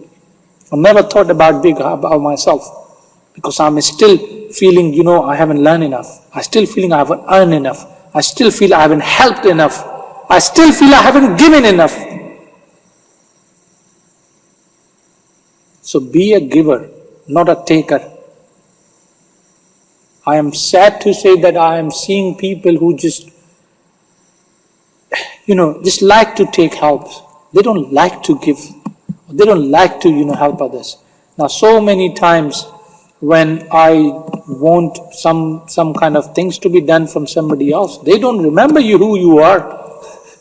I've never thought about myself, because I'm still feeling, I haven't learned enough. I still feeling I haven't earned enough. I still feel I haven't helped enough. I still feel I haven't given enough. So be a giver, not a taker. I am sad to say that I am seeing people who just like to take help. They don't like to give. They don't like to, help others. Now, so many times when I want some kind of things to be done from somebody else, they don't remember you, who you are.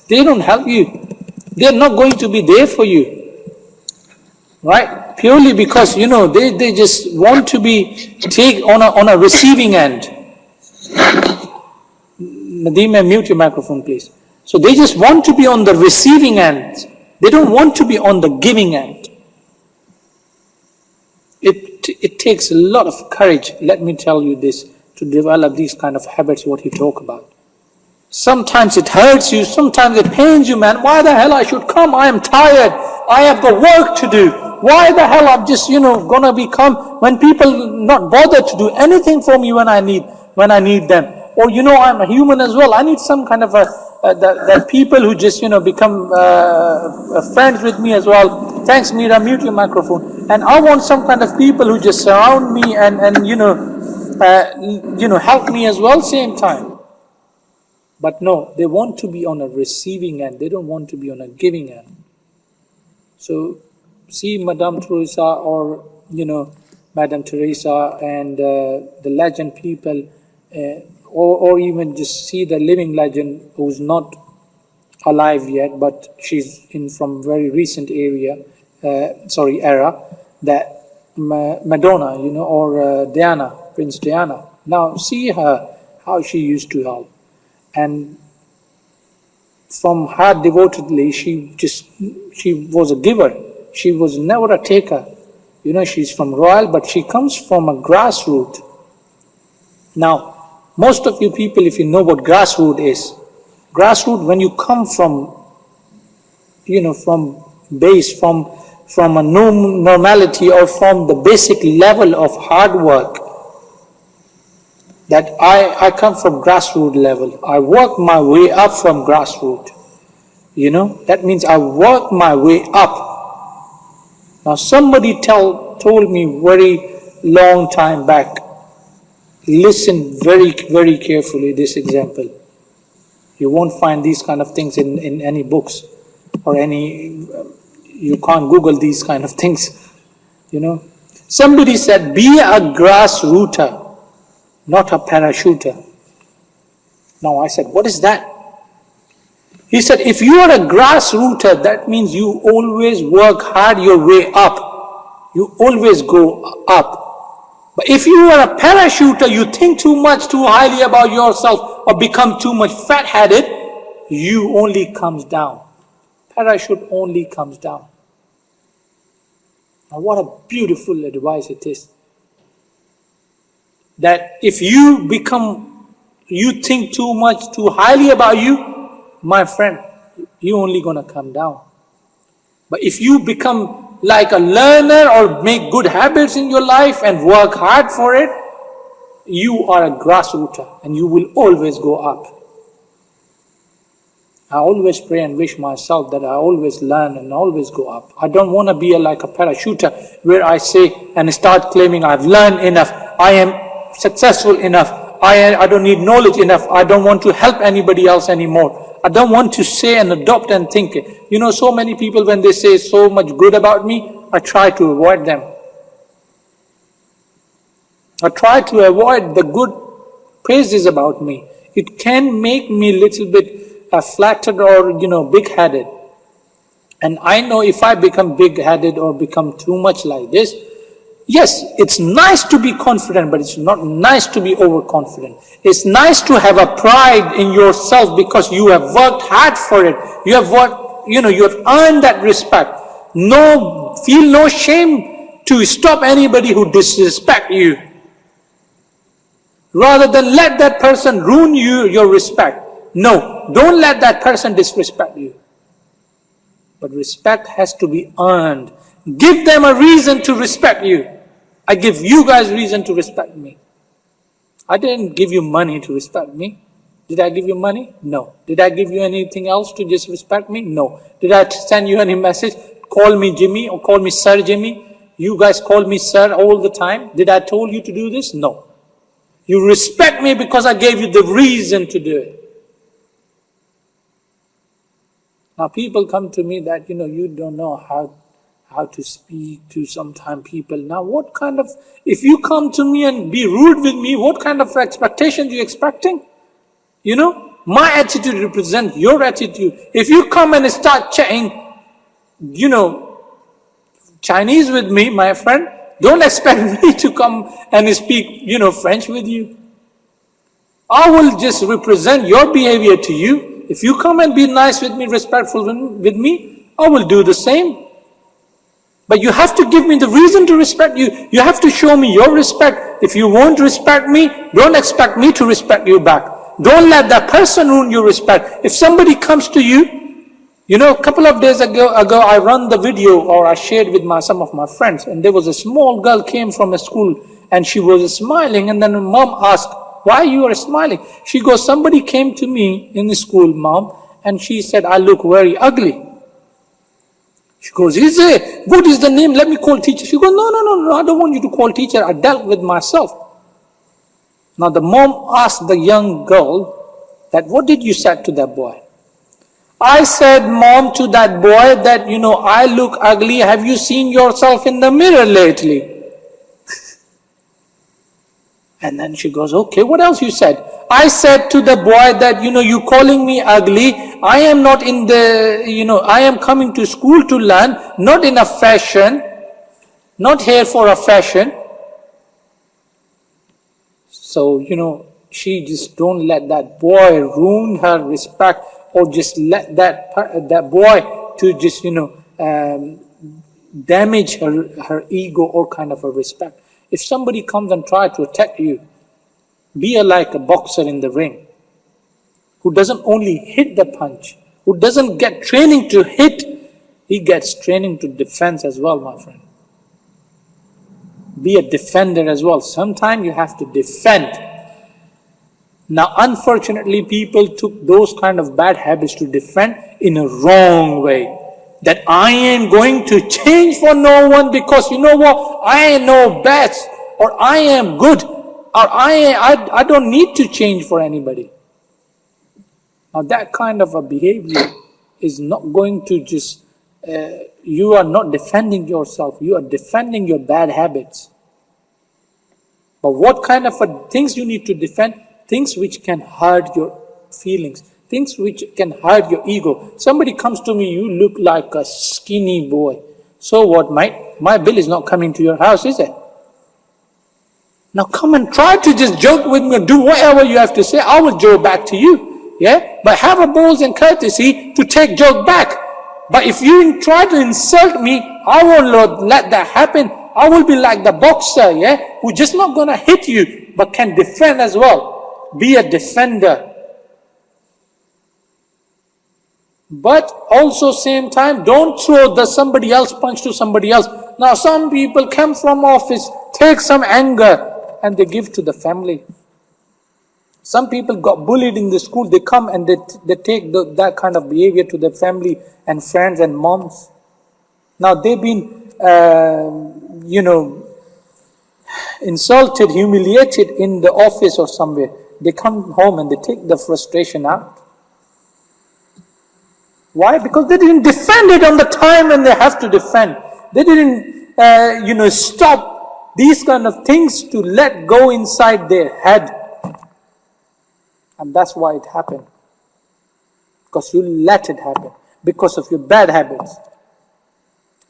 They don't help you. They're not going to be there for you. Right? Purely because, they just want to be on a receiving end. Nadeem, mute your microphone, please. So they just want to be on the receiving end. They don't want to be on the giving end. It takes a lot of courage, let me tell you this, to develop these kind of habits, what you talk about. Sometimes it hurts you, sometimes it pains you, man. Why the hell I should come? I am tired. I have got work to do. Why the hell I'm just, gonna become, when people not bother to do anything for me when I need them. Or, I'm a human as well. I need some kind of that people who just, become friends with me as well. Thanks, Mira, mute your microphone. And I want some kind of people who just surround me and help me as well, same time. But no, they want to be on a receiving end. They don't want to be on a giving end. So, see Madame Teresa or, Madame Teresa and the legend people, or even just see the living legend who's not alive yet, but she's from very recent era, that Madonna, or Diana, Prince Diana. Now, see her, how she used to help. And from her devotedly, she was a giver. She was never a taker. She's from royal, but she comes from a grassroots. Now, most of you people, if you know what grassroots is, when you come from, from base, from a normality or from the basic level of hard work, that I come from grassroots level. I work my way up from grassroots. That means I work my way up. Now somebody told me very long time back, listen very, very carefully this example. You won't find these kind of things in any books or you can't Google these kind of things. Somebody said, be a grassrooter, not a parachuter. Now I said, what is that? He said, if you are a grassrooter, that means you always work hard your way up. You always go up. But if you are a parachuter, you think too much, too highly about yourself, or become too much fat-headed, you only comes down. Parachute only comes down. Now what a beautiful advice it is. That if you think too much, too highly about you, my friend, you only gonna come down. But if you become like a learner or make good habits in your life and work hard for it, you are a grassrooter and you will always go up. I always pray and wish myself that I always learn and always go up. I don't want to be like a parachuter where I say and start claiming I've learned enough, I am successful enough, I don't need knowledge enough, I don't want to help anybody else anymore. I don't want to say and adopt and think. So many people when they say so much good about me, I try to avoid them. I try to avoid the good praises about me. It can make me a little bit flattered or, big-headed. And I know if I become big-headed or become too much like this, yes, it's nice to be confident, but it's not nice to be overconfident. It's nice to have a pride in yourself because you have worked hard for it. You have worked, you have earned that respect. Feel no shame to stop anybody who disrespect you. Rather than let that person ruin your respect. No, don't let that person disrespect you. But respect has to be earned. Give them a reason to respect you. I give you guys reason to respect me. I didn't give you money to respect me. Did I give you money? No. Did I give you anything else to just respect me? No. Did I send you any message? Call me Jimmy or call me Sir Jimmy. You guys call me Sir all the time. Did I told you to do this? No. You respect me because I gave you the reason to do it. Now people come to me that, you don't know how to speak to sometimes people. Now if you come to me and be rude with me, what kind of expectations are you expecting? My attitude represents your attitude. If you come and start chatting, Chinese with me, my friend, don't expect me to come and speak, French with you. I will just represent your behavior to you. If you come and be nice with me, respectful with me, I will do the same. But you have to give me the reason to respect you. You have to show me your respect. If you won't respect me, don't expect me to respect you back. Don't let that person ruin your respect. If somebody comes to you, you know, a couple of days ago I run the video, or I shared with some of my friends, and there was a small girl came from a school and she was smiling, and then mom asked, why you are smiling? She goes, somebody came to me in the school, mom, and she said, I look very ugly. She goes, what is the name? Let me call teacher. She goes, no, I don't want you to call teacher. I dealt with myself. Now the mom asked the young girl that, what did you say to that boy? I said, mom, to that boy that, you know, I look ugly. Have you seen yourself in the mirror lately? And then she goes, okay, what else you said? I said to the boy that, you know, you calling me ugly. I am not in the, you know, I am coming to school to learn, not in a fashion, not here for a fashion. So, you know, she just don't let that boy ruin her respect, or just let that boy to just, you know, damage her ego or kind of a respect. If somebody comes and tries to attack you, be like a boxer in the ring, who doesn't only hit the punch, who doesn't get training to hit, he gets training to defense as well, my friend. Be a defender as well. Sometimes you have to defend. Now, unfortunately, people took those kind of bad habits to defend in a wrong way. That I am going to change for no one because, you know what, I know best, or I am good, or I don't need to change for anybody. Now that kind of a behavior is not going to just, you are not defending yourself, you are defending your bad habits. But what kind of things you need to defend? Things which can hurt your feelings. Things which can hurt your ego. Somebody comes to me, you look like a skinny boy. So what, mate? My bill is not coming to your house, is it? Now come and try to just joke with me, or do whatever you have to say. I will joke back to you. Yeah? But have a balls and courtesy to take joke back. But if you try to insult me, I won't let that happen. I will be like the boxer, yeah? Who's just not gonna hit you, but can defend as well. Be a defender. But also same time, don't throw somebody else punch to somebody else. Now some people come from office, take some anger, and they give to the family. Some people got bullied in the school, they come and they take that kind of behavior to their family and friends and moms. Now they've been, you know, insulted, humiliated in the office or somewhere. They come home and they take the frustration out. Why? Because they didn't defend it on the time when they have to defend. They didn't, you know, stop these kind of things to let go inside their head. And that's why it happened. Because you let it happen. Because of your bad habits.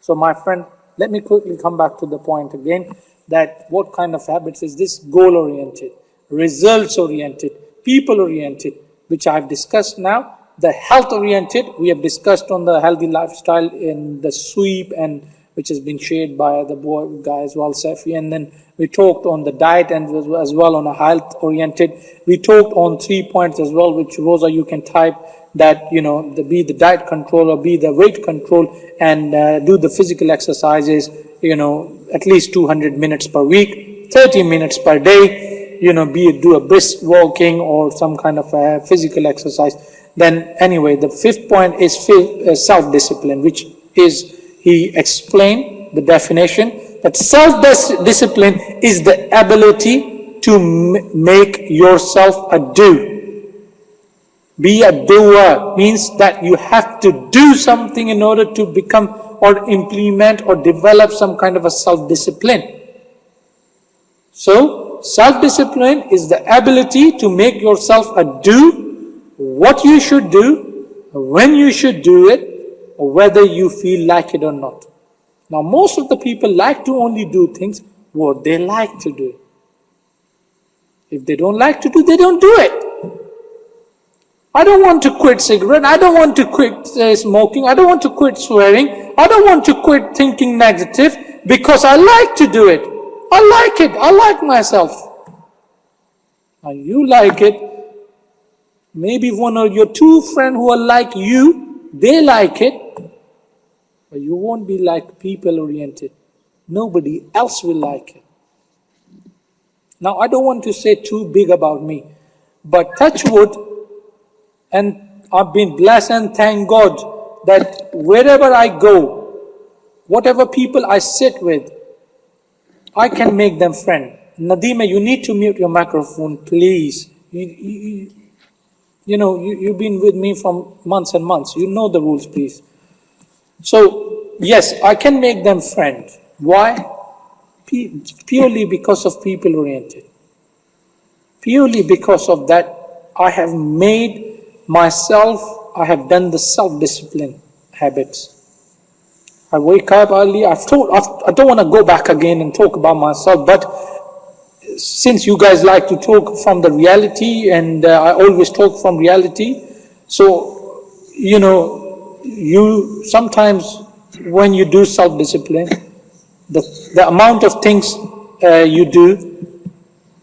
So my friend, let me quickly come back to the point again, that what kind of habits is this? Goal-oriented, results-oriented, people-oriented, which I've discussed now. The health-oriented, we have discussed on the healthy lifestyle in the sweep, and which has been shared by the guy as well, Safi. And then we talked on the diet and as well on a health-oriented. We talked on 3 points as well, which Rosa, you can type that, you know, be the diet control or be the weight control, and do the physical exercises, you know, at least 200 minutes per week, 30 minutes per day, you know, do a brisk walking or some kind of physical exercise. Then anyway, the 5th point is self-discipline, which is, he explained the definition, that self-discipline is the ability to make yourself a do. Be a doer means that you have to do something in order to become or implement or develop some kind of a self-discipline. So, self-discipline is the ability to make yourself a do, what you should do, when you should do it, or whether you feel like it or not. Now, most of the people like to only do things what they like to do. If they don't like to do, they don't do it. I don't want to quit cigarette. I don't want to quit smoking. I don't want to quit swearing. I don't want to quit thinking negative because I like to do it. I like it. I like myself. Now, you like it. Maybe one or your two friends who are like you, they like it, but you won't be like people oriented. Nobody else will like it. Now, I don't want to say too big about me, but touch wood, and I've been blessed and thank God that wherever I go, whatever people I sit with, I can make them friend. Nadima, you need to mute your microphone, please. You've been with me from months and months. You know the rules, please. So, yes, I can make them friend. Why? Purely because of people oriented. Purely because of that, I have made myself, I have done the self-discipline habits. I wake up early. I don't want to go back again and talk about myself, but since you guys like to talk from the reality, and I always talk from reality, so, you sometimes when you do self-discipline, the amount of things you do,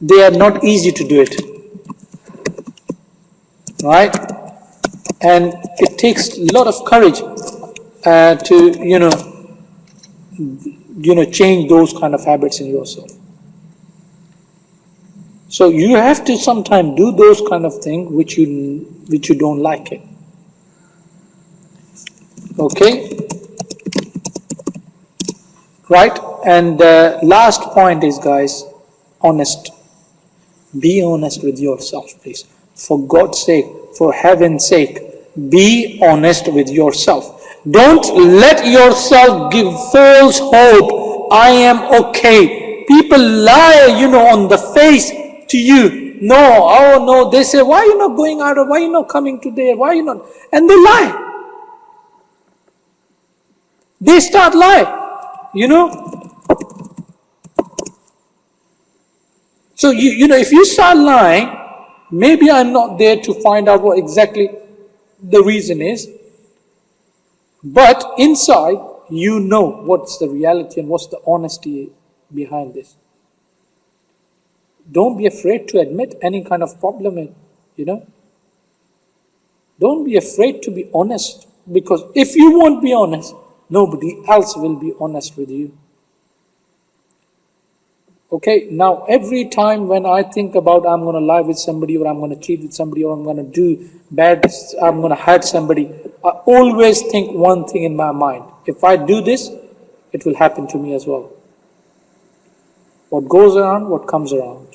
they are not easy to do it, right? And it takes a lot of courage to, change those kind of habits in yourself. So you have to sometimes do those kind of things which you don't like it. Okay? Right? And last point is, guys, honest. Be honest with yourself, please. For God's sake, for heaven's sake, be honest with yourself. Don't let yourself give false hope. I am okay. People lie, on the face to you. No, they say, why are you not going out? Or why are you not coming today? Why are you not? And they lie. They start lying, So, if you start lying, maybe I'm not there to find out what exactly the reason is. But inside, you know what's the reality and what's the honesty behind this. Don't be afraid to admit any kind of problem, Don't be afraid to be honest, because if you won't be honest, nobody else will be honest with you. Okay, now every time when I think about I'm going to lie with somebody, or I'm going to cheat with somebody, or I'm going to do bad, I'm going to hurt somebody, I always think one thing in my mind. If I do this, it will happen to me as well. What goes around, what comes around.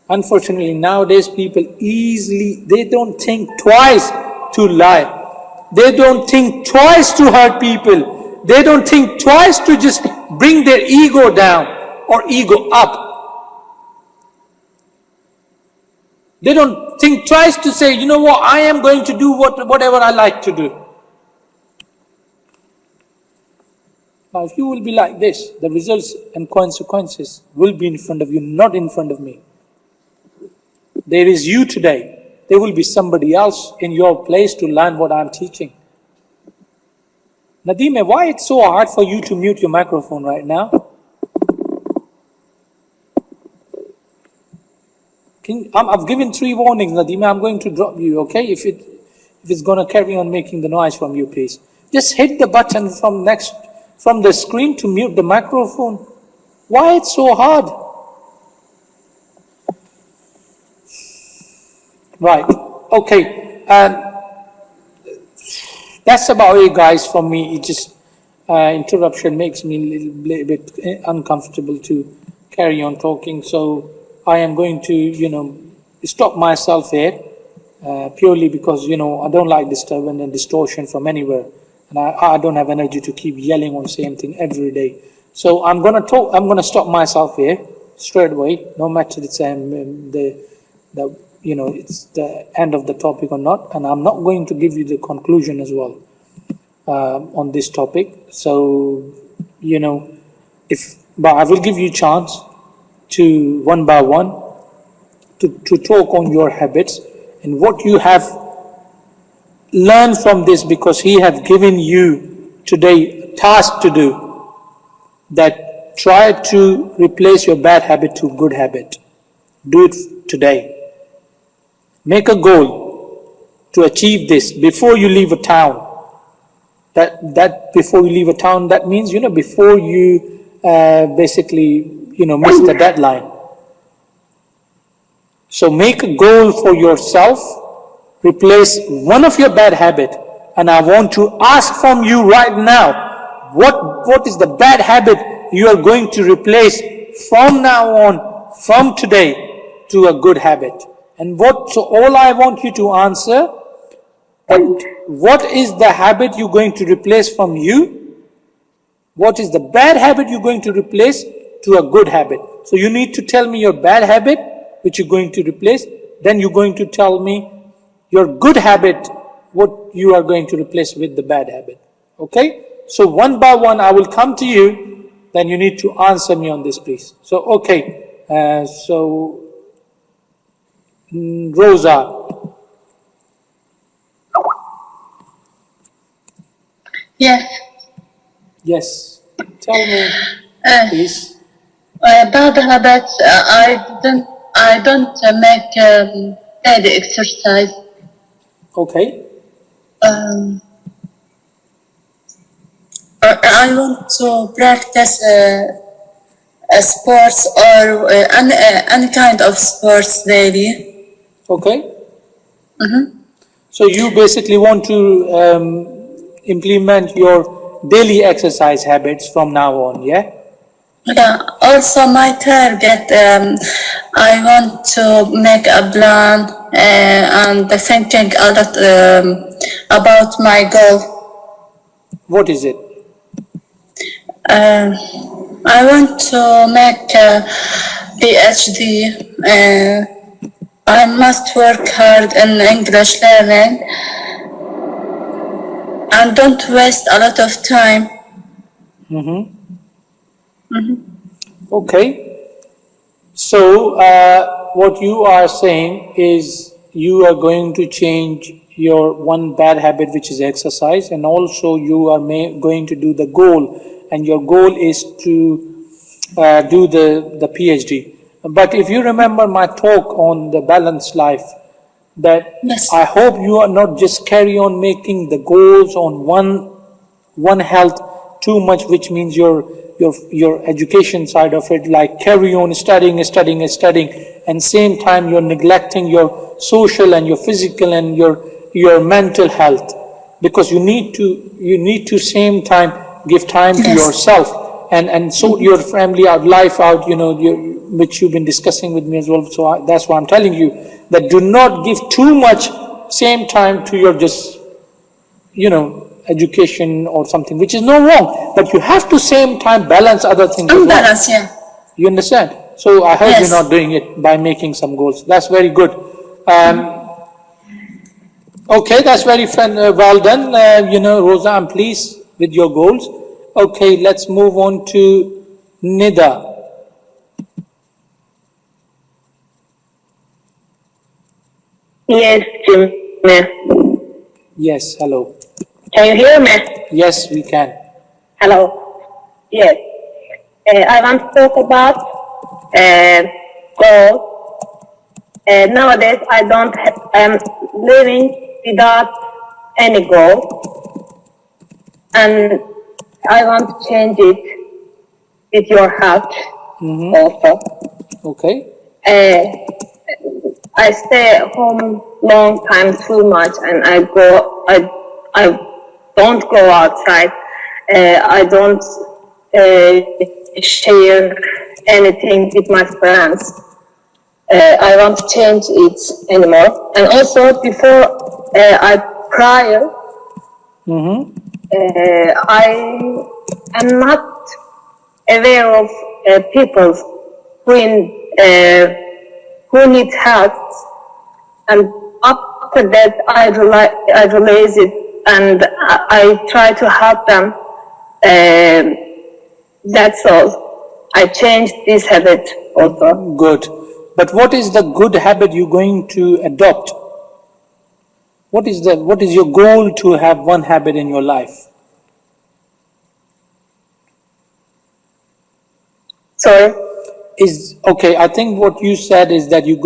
Unfortunately, nowadays people they don't think twice to lie. They don't think twice to hurt people. They don't think twice to just bring their ego down or ego up. They don't think twice to say, you know what, I am going to do whatever I like to do. Now, if you will be like this, the results and consequences will be in front of you, not in front of me. There is you today. There will be somebody else in your place to learn what I'm teaching. Nadima, why it's so hard for you to mute your microphone right now? I've given 3 warnings, Nadima. I'm going to drop you, okay? If it's going to carry on making the noise from you, please. Just hit the button from the screen to mute the microphone. Why it's so hard? Right, okay, and that's about it, guys, for me. It just, interruption makes me a little bit uncomfortable to carry on talking, so I am going to, stop myself here, purely because, I don't like disturbance and distortion from anywhere, and I don't have energy to keep yelling on the same thing every day. So I'm going to stop myself here, straight away, no matter it's it's the end of the topic or not, and I'm not going to give you the conclusion as well on this topic. So, but I will give you a chance to one by one to talk on your habits and what you have learned from this, because he has given you today a task to do, that try to replace your bad habit to good habit. Do it today. Make a goal to achieve this before you leave a town. That before you leave a town, that means, before you basically, miss the deadline. So make a goal for yourself, replace one of your bad habits, and I want to ask from you right now, what is the bad habit you are going to replace from now on, from today, to a good habit? And so all I want you to answer, what is the habit you're going to replace from you? What is the bad habit you're going to replace to a good habit? So you need to tell me your bad habit, which you're going to replace. Then you're going to tell me your good habit, what you are going to replace with the bad habit. Okay? So one by one, I will come to you. Then you need to answer me on this, please. So, okay. Rosa. Yes. Yes. Tell me, please. Bad habits. I don't make daily exercise. Okay. I want to practice sports or any kind of sports daily. Okay. So you basically want to implement your daily exercise habits from now on, yeah? Yeah. Also, my target. I want to make a plan and thinking a lot about my goal. What is it? I want to make a PhD. I must work hard in English learning and don't waste a lot of time. Okay. So what you are saying is you are going to change your one bad habit, which is exercise, and also you are going to do the goal, and your goal is to do the PhD. But if you remember my talk on the balanced life, that Yes. I hope you are not just carry on making the goals on one health too much, which means your education side of it, like carry on studying, and same time you're neglecting your social and your physical and your mental health, because you need to same time give time to Yes. yourself and sort your family out, life out, which you've been discussing with me as well. So that's why I'm telling you that do not give too much same time to your just, education or something, which is no wrong, but you have to same time balance other things as well. Balance, yeah. You understand? So I hope Yes. you're not doing it by making some goals. That's very good. Okay, that's very well done. Rosa, I'm pleased with your goals. Okay, let's move on to Nida. Yes, Jimmy. Yes, hello. Can you hear me? Yes, we can. Hello. Yes. I want to talk about goals. Nowadays, I'm living without any goal, and I want to change it with your help also. Okay. I stay at home long time too much, and I don't go outside. I don't share anything with my friends. I want to change it anymore. And also before prior, I am not aware of people who need help, and after that I realize it, and I try to help them. That's all. I changed this habit also. Good. But what is the good habit you're going to adopt? What is your goal to have one habit in your life? Sorry. is okay. I think what you said is that you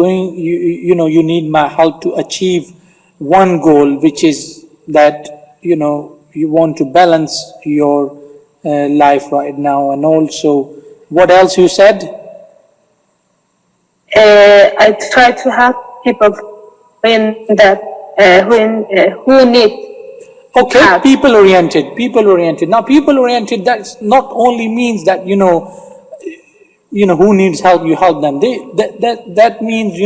need my help to achieve one goal, which is that you want to balance your life right now, and also what else you said? I try to help people who need Okay, help. people oriented. Now, people oriented. That's not only means that who needs help, you help them. That means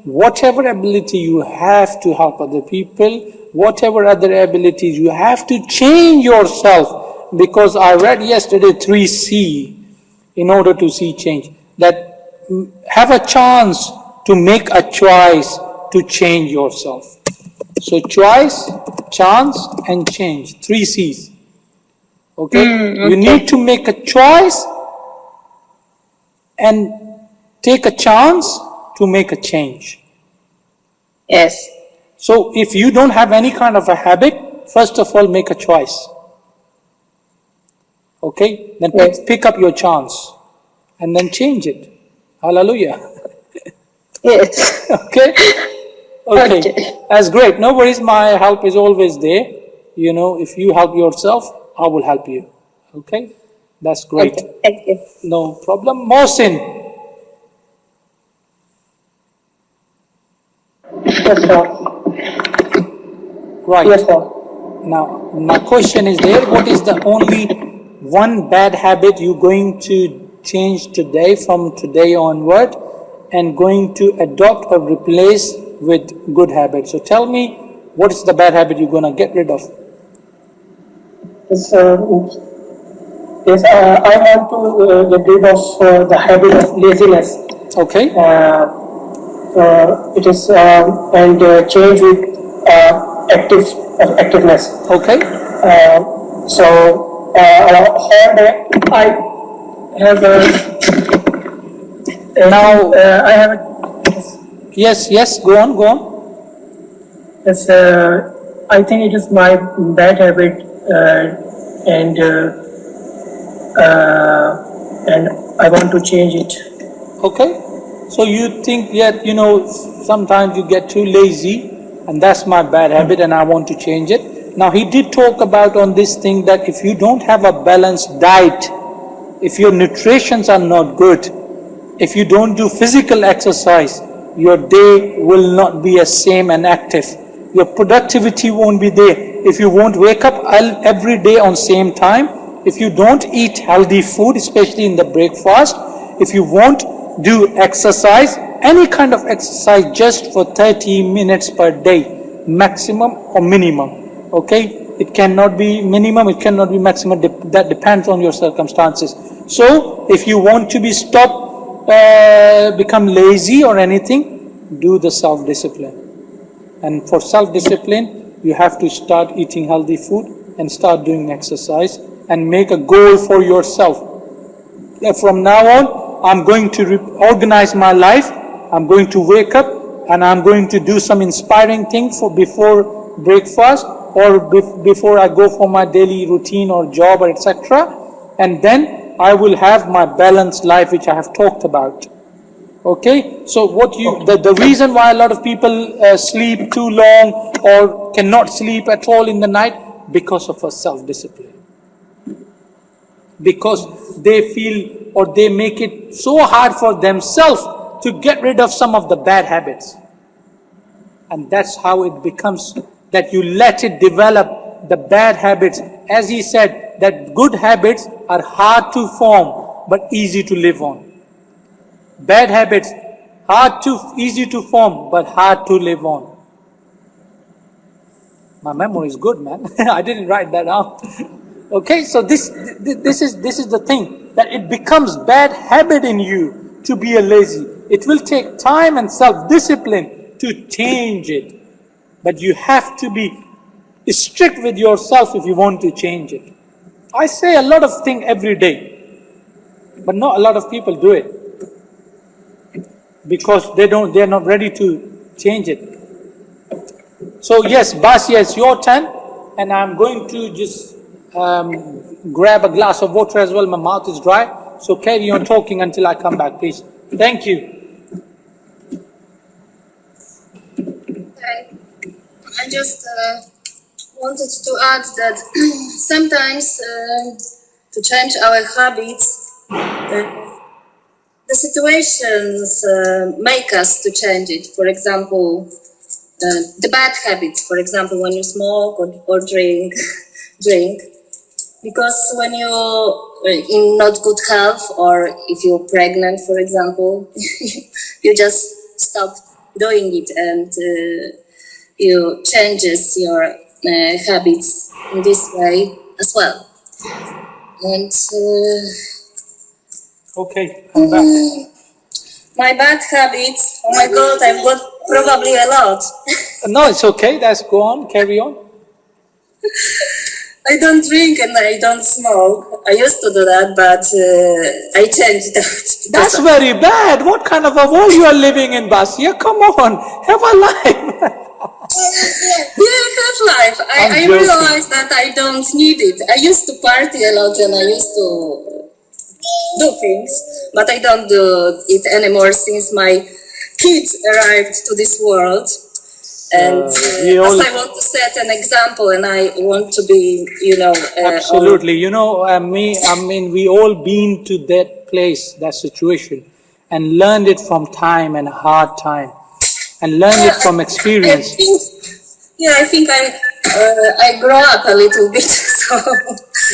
whatever ability you have to help other people, whatever other abilities you have to change yourself. Because I read yesterday 3C in order to see change. That have a chance to make a choice to change yourself. So choice, chance, and change. 3 C's. Okay? You need to make a choice and take a chance to make a change. Yes. So if you don't have any kind of a habit, first of all, make a choice. Okay? Then pick up your chance and then change it. Hallelujah. Yes. Okay? Okay. That's great. No worries. My help is always there. If you help yourself, I will help you. Okay? That's great. Okay. Thank you. No problem. Mohsin. Yes, sir. Right. Yes, sir. Now, my question is there. What is the only one bad habit you're going to change today, from today onward, and going to adopt or replace with good habits? So tell me, what is the bad habit you're going to get rid of? Yes, yes. I want to get rid of the habit of laziness. Okay? It is and change with activeness. Okay? So whole day I have Now, I have yes, go on. yes, I think it is my bad habit, and I want to change it. Okay? So you think that, sometimes you get too lazy, and that's my bad habit, and I want to change it. Now, he did talk about on this thing that if you don't have a balanced diet, if your nutritions are not good, if you don't do physical exercise, your day will not be as same and active. Your productivity won't be there. If you won't wake up every day on same time, if you don't eat healthy food, especially in the breakfast, if you won't do exercise, any kind of exercise, just for 30 minutes per day, maximum or minimum, okay? It cannot be minimum, it cannot be maximum, that depends on your circumstances. So, if you want to become lazy or anything, do the self-discipline. And for self-discipline, you have to start eating healthy food and start doing exercise and make a goal for yourself. From now on, I'm going to organize my life. I'm going to wake up and I'm going to do some inspiring thing before breakfast or before I go for my daily routine or job or etc. And then I will have my balanced life, which I have talked about. Okay, so the reason why a lot of people sleep too long or cannot sleep at all in the night, because of a self-discipline. Because they feel or they make it so hard for themselves to get rid of some of the bad habits. And that's how it becomes that you let it develop the bad habits. As he said, that good habits are hard to form but easy to live on. Bad habits, easy to form, but hard to live on. My memory is good, man. I didn't write that out. Okay, so this is the thing, that it becomes bad habit in you to be a lazy. It will take time and self-discipline to change it. But you have to be strict with yourself if you want to change it. I say a lot of things every day, but not a lot of people do it. Because they're not ready to change it. So yes, Basia, it's your turn, and I'm going to just grab a glass of water as well. My mouth is dry. So carry on talking until I come back, please. Thank you. I just wanted to add that sometimes to change our habits, the situations make us to change it. For example, the bad habits, for example, when you smoke or drink, because when you're in not good health, or if you're pregnant, for example, you just stop doing it, and you changes your habits in this way as well. And Okay, come back. my bad habits, oh my God, I've got probably a lot. No, it's okay. Let's go on. Carry on. I don't drink and I don't smoke. I used to do that, but I changed that. That's very bad. What kind of a world you are living in, Basia? Come on, have a life. Yeah, that's life. I'm I joking. realized that I don't need it. I used to party a lot and I used to do things, but I don't do it anymore since my kids arrived to this world. And we all- as I want to set an example, and I want to be, Absolutely. You know, I mean, we all been to that place, that situation, and learned it from time and hard time, and learned it from experience. I think I grow up a little bit. So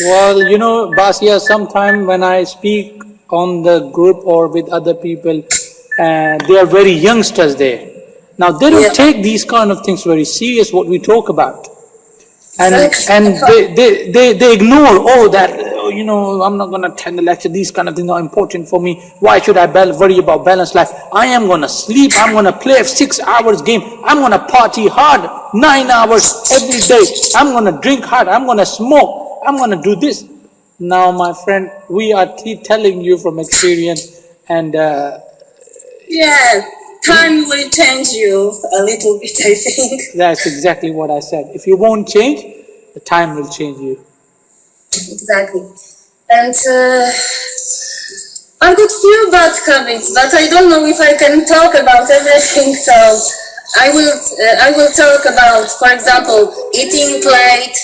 Well, you know, Basia, sometime when I speak on the group or with other people, they are very youngsters there. Now, they don't Yeah. take these kind of things very serious, what we talk about. And Exactly. they ignore, you know, I'm not going to attend the lecture, these kind of things are important for me. Why should I worry about balanced life? I am going to sleep, I'm going to play a 6 hours game, I'm going to party hard 9 hours every day, I'm going to drink hard, I'm going to smoke, I'm going to do this. Now, my friend, we are telling you from experience, and yeah, time will change you a little bit, I think. that's exactly what I said. If you won't change, the time will change you. Exactly. And I've got few bad habits, but I don't know if I can talk about everything. So I will talk about, for example, eating late.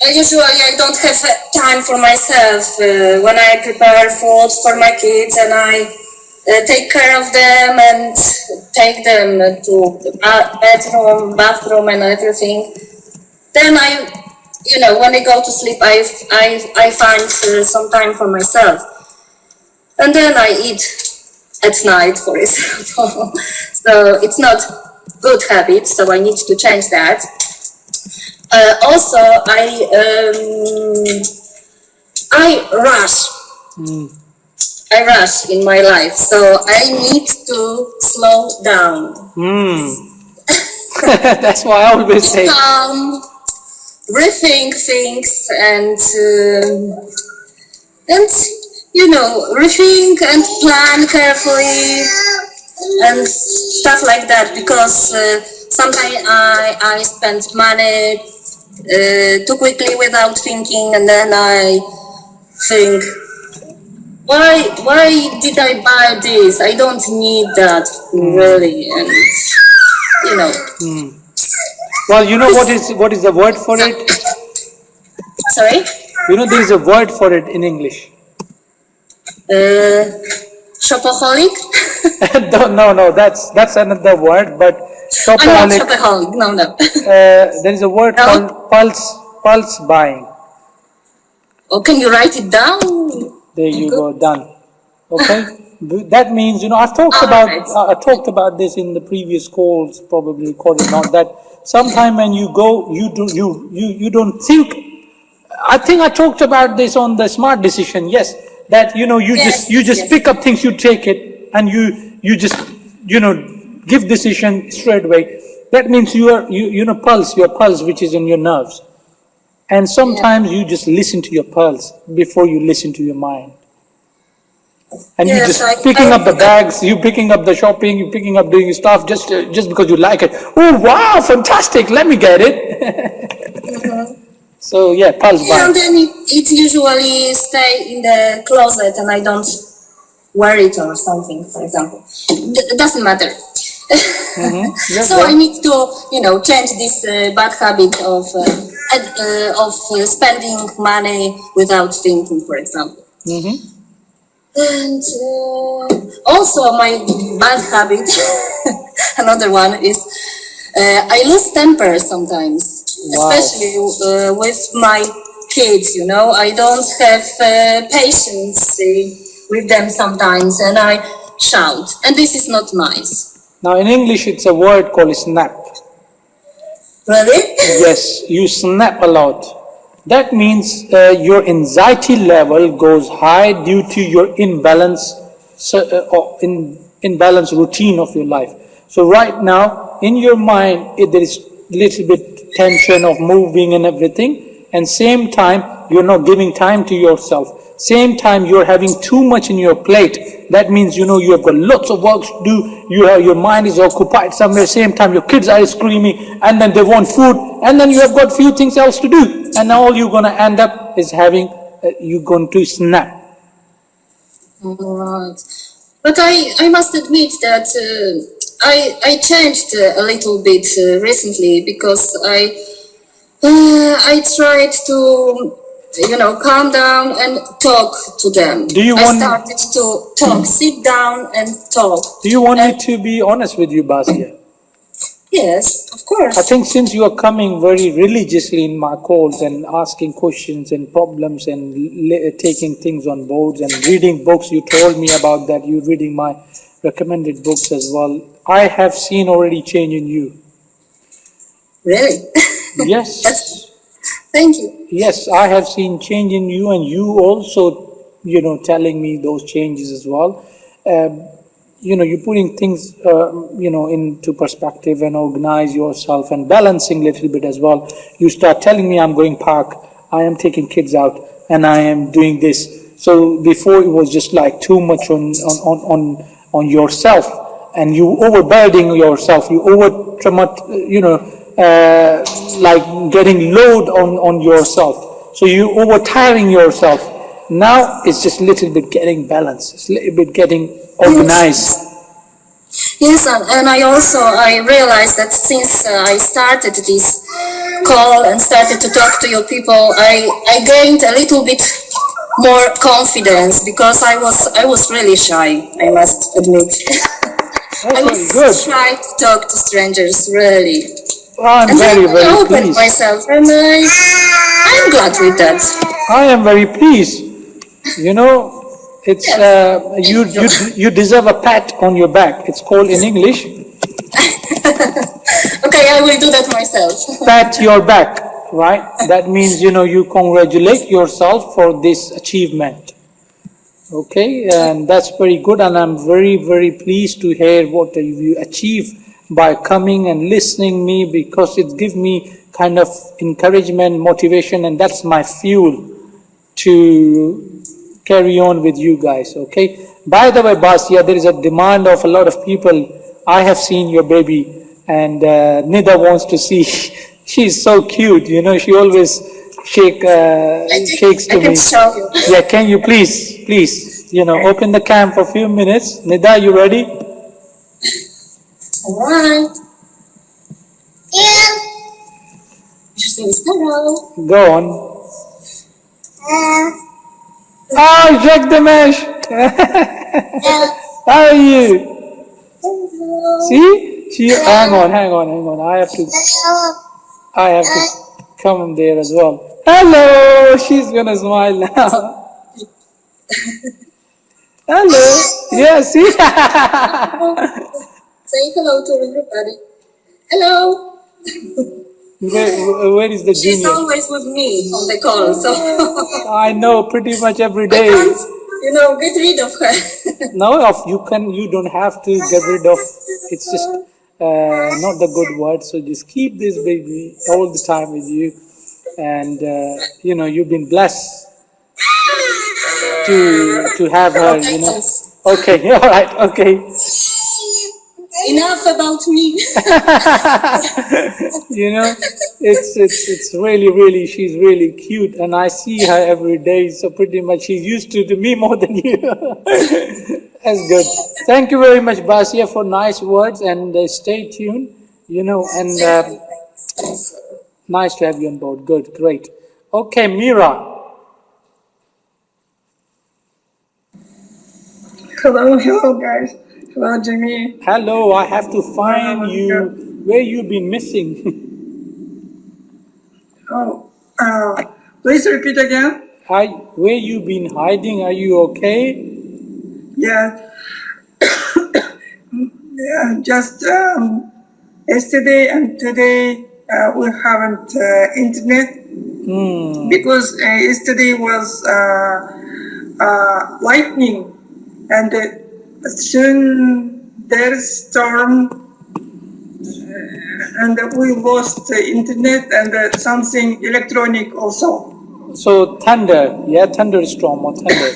Usually I don't have time for myself when I prepare food for my kids, and I take care of them and take them to bedroom, bathroom, and everything. Then when I go to sleep, I find some time for myself, and then I eat at night, for example. So it's not good habit. So I need to change that. Also, I rush. I rush in my life, so I need to slow down. That's why I always say. Rethink things and rethink and plan carefully and stuff like that, because sometimes I spend money too quickly without thinking, and then I think, why did I buy this? I don't need that really, and Well, you know what is the word for it? Sorry? You know, there is a word for it in English. Shopaholic? No, that's another word, but I'm not shopaholic. shopaholic, no. There is a word No. called pulse buying. Oh, can you write it down? There you go, done. Okay, that means, you know, I've talked Alright. about this in the previous calls, probably recorded not that. Sometime when you go, you don't think. I think I talked about this on the smart decision. Yes, that you just Yes. pick up things, you take it, and you just give decision straight away. That means your pulse, which is in your nerves. And sometimes you just listen to your pulse before you listen to your mind. And you Yes, just picking up the bags, you picking up the shopping, you picking up doing stuff just because you like it. Oh wow, fantastic! Let me get it. So yeah, pulse Yeah, and buy. then it usually stay in the closet and I don't wear it or something, for example. Doesn't matter. Yeah, So I need to, change this bad habit of spending money without thinking, for example. And also my bad habit, another one is I lose temper sometimes, Wow. especially with my kids. I don't have patience with them sometimes, and I shout, and this is not nice. Now in English, it's a word called snap. Really? Yes, you snap a lot. That means your anxiety level goes high due to your imbalance routine of your life. So right now, in your mind, there is little bit tension of moving and everything, and same time you're not giving time to yourself. Same time you're having too much in your plate. That means you have got lots of work to do. Your mind is occupied somewhere. Same time your kids are screaming, and then they want food, and then you have got few things else to do, and now all you're gonna end up is having you're going to snap. Right. But I must admit that I changed a little bit recently because I tried to calm down and talk to them. Do you I want- started to talk, sit down and talk. Do you want me to be honest with you, Basia? Yes, of course. I think since you are coming very religiously in my calls and asking questions and problems and taking things on boards and reading books, you told me about that, you reading my recommended books as well. I have seen already change in you. Really? Yes, Thank you. yes, I have seen change in you, and you also, telling me those changes as well. You're putting things, into perspective and organize yourself and balancing a little bit as well. You start telling me I'm going park, I am taking kids out, and I am doing this. So before it was just like too much on yourself, and you overburdening yourself. You like getting load on yourself. So you over tiring yourself. Now it's just a little bit getting balanced. It's a little bit getting organized. Yes, and I realized that since I started this call and started to talk to your people, I gained a little bit more confidence because I was really shy, I must admit. I That's was very good. shy to talk to strangers, really. I'm And very, then I very opened pleased. myself, and I'm glad with that. I am very pleased. It's you deserve a pat on your back. It's called in English, Okay, I will do that myself. pat your back, right? That means you congratulate yourself for this achievement. Okay, and that's very good, and I'm very, very pleased to hear what you achieve by coming and listening me, because it gives me kind of encouragement, motivation, and that's my fuel to carry on with you guys. Okay. By the way, Basia, there is a demand of a lot of people. I have seen your baby, and Nida wants to see. She's so cute. She always shakes to I can me. show you. Yeah, can you please, open the cam for a few minutes? Nida, you ready? All right. Yeah. She says hello. Go on. Oh, Jack the Mesh! How are you? See? Hang on. I have to come there as well. Hello! She's gonna smile now. Hello! Yeah, see? Say hello to everybody. Hello. Where is the She's junior? always with me on the call, so I know, pretty much every I day. can't, get rid of her. No, you don't have to get rid of, it's just not the good word, so just keep this baby all the time with you, and you've been blessed to have her, Okay, all right, okay. enough about me. You know, it's really, she's really cute, and I see her every day, so pretty much she's used to me more than you. That's good. Thank you very much, Basia, for nice words, and stay tuned, you know, and nice to have you on board. Good, great. Okay, Mira. Hello guys. Hello Jimmy. Hello, I have to find you. Where you been missing? Oh, please repeat again. Hi, where you been hiding? Are you okay? Yeah. Yeah, just yesterday and today we haven't internet because yesterday was lightning and soon there's storm and we lost the internet and something electronic also. So thunder, yeah, thunderstorm or thunder.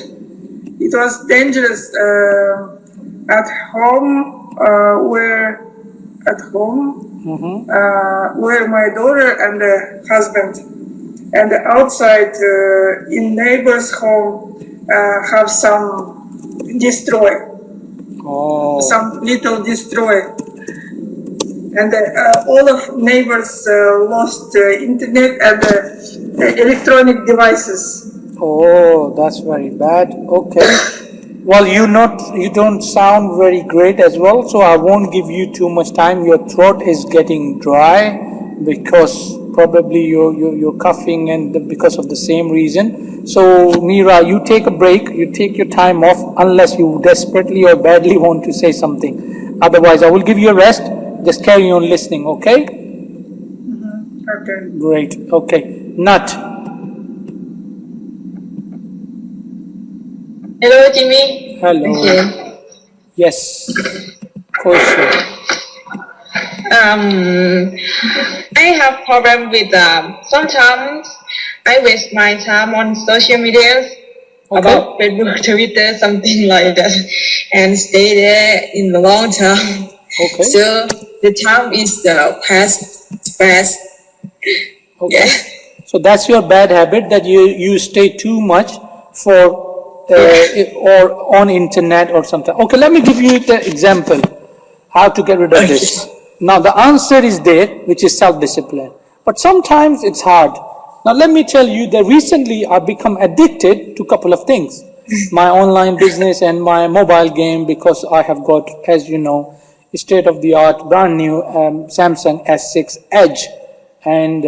It was dangerous at home. Where my daughter and husband, and outside in neighbor's home have some destroy, some little destroy, and all of neighbors lost internet and electronic devices. Oh, that's very bad. Okay. Well, you don't sound very great as well, so I won't give you too much time. Your throat is getting dry because probably you're coughing and because of the same reason. So Mira, you take a break, you take your time off unless you desperately or badly want to say something. Otherwise, I will give you a rest. Just carry on listening, okay? Okay. Great. Okay. Nat. Hello, Jimmy. Hello. Yes. Question. I have problem with sometimes I waste my time on social media about Facebook, Twitter, something like that, and stay there in the long time. Okay. So the time is fast. Okay. Yeah. So that's your bad habit that you stay too much for or on internet or something. Okay, let me give you the example how to get rid of this. Now the answer is there, which is self-discipline. But sometimes it's hard. Now let me tell you that recently I've become addicted to a couple of things. My online business and my mobile game, because I have got, as you know, state-of-the-art, brand new Samsung S6 Edge. And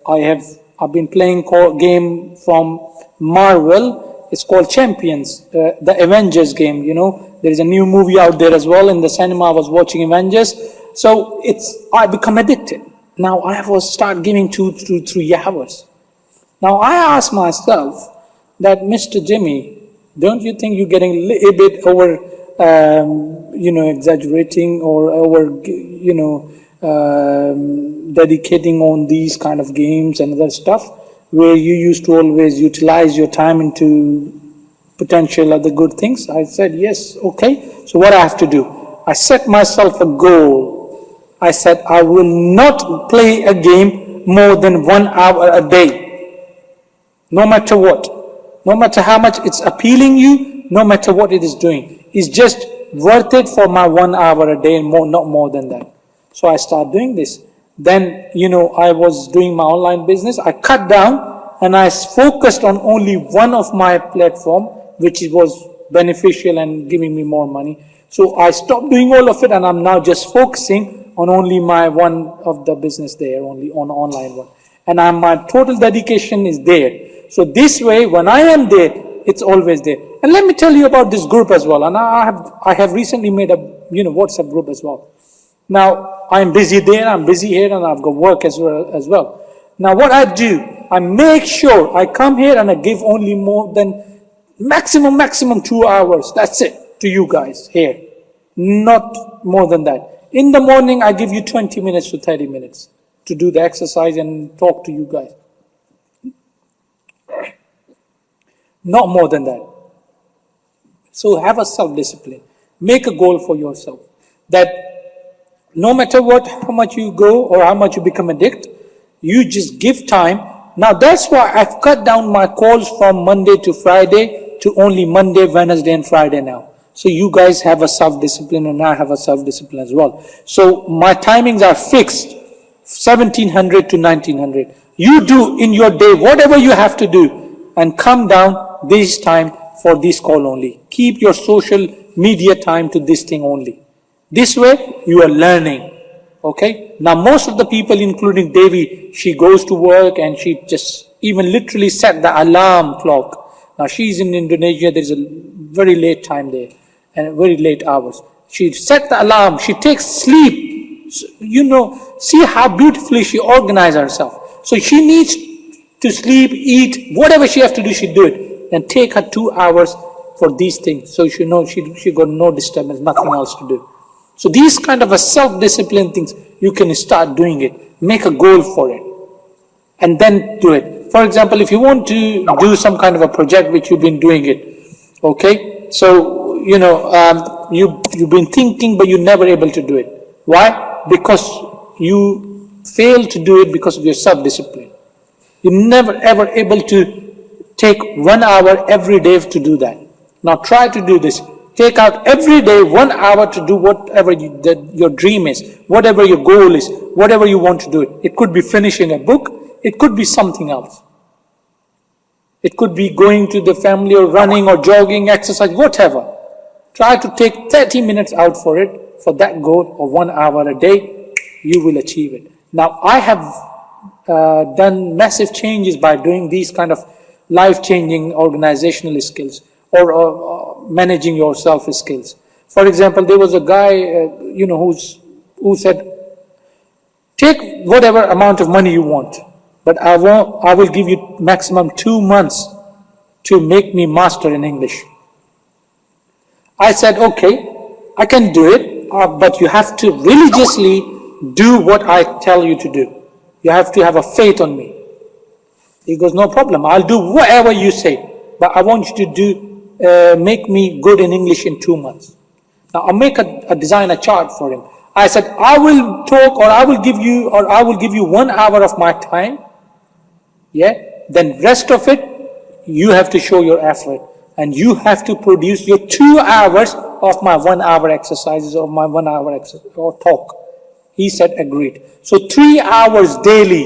I've been playing game from Marvel. It's called Champions, the Avengers game, you know. There is a new movie out there as well. In the cinema, I was watching Avengers. So I become addicted. Now I was start giving 2 to 3 hours. Now I ask myself that, Mr. Jimmy, don't you think you're getting a little bit over, exaggerating or over, dedicating on these kind of games and other stuff, where you used to always utilize your time into potential other good things? I said, yes, okay. So what I have to do? I set myself a goal. I said, I will not play a game more than 1 hour a day. No matter what. No matter how much it's appealing you, no matter what it is doing. It's just worth it for my 1 hour a day and more, not more than that. So I start doing this. Then, I was doing my online business. I cut down and I focused on only one of my platform, which was beneficial and giving me more money. So I stopped doing all of it and I'm now just focusing on only my one of the business there, only on online one. And my total dedication is there. So this way, when I am there, it's always there. And let me tell you about this group as well. And I have recently made a WhatsApp group as well. Now, I'm busy there, I'm busy here, and I've got work as well. Now, what I do, I make sure I come here and I give only more than maximum 2 hours. That's it to you guys here. Not more than that. In the morning, I give you 20 minutes to 30 minutes to do the exercise and talk to you guys. Not more than that. So have a self-discipline. Make a goal for yourself that No matter what, how much you go or how much you become addicted, you just give time. Now that's why I've cut down my calls from Monday to Friday to only Monday, Wednesday and Friday now. So you guys have a self-discipline and I have a self-discipline as well. So my timings are fixed, 1700 to 1900. You do in your day whatever you have to do and come down this time for this call only. Keep your social media time to this thing only. This way you are learning. Okay. Now most of the people, including Devi, she goes to work and she just even literally set the alarm clock. Now she's in Indonesia. There's a very late time there and very late hours. She set the alarm. She takes sleep. You know, see how beautifully she organized herself. So she needs to sleep, eat, whatever she has to do, she do it. And take her 2 hours for these things. So she knows she got no disturbance, nothing else to do. So these kind of a self-discipline things, you can start doing it. Make a goal for it. And then do it. For example, if you want to do some kind of a project which you've been doing it, okay? So, you know, you've been thinking, but you're never able to do it. Why? Because you fail to do it because of your self-discipline. You're never ever able to take 1 hour every day to do that. Now try to do this. Take out every day 1 hour to do whatever your dream is, whatever your goal is, whatever you want to do it. It could be finishing a book. It could be something else. It could be going to the family or running or jogging, exercise, whatever. Try to take 30 minutes out for it, for that goal, or 1 hour a day. You will achieve it. Now I have done massive changes by doing these kind of life-changing organizational skills or managing yourself skills. For example, there was a guy, you know, who said, take whatever amount of money you want, but I will give you maximum 2 months to make me master in English. I said, okay, I can do it, but you have to religiously do what I tell you to do. You have to have a faith on me. He goes, no problem, I'll do whatever you say, but I want you to make me good in English in 2 months. Now I'll design a chart for him. I said, I will talk, or I will give you 1 hour of my time. Yeah. Then rest of it, you have to show your effort, and you have to produce your 2 hours of my 1 hour exercises or my 1 hour or talk. He said, agreed. So 3 hours daily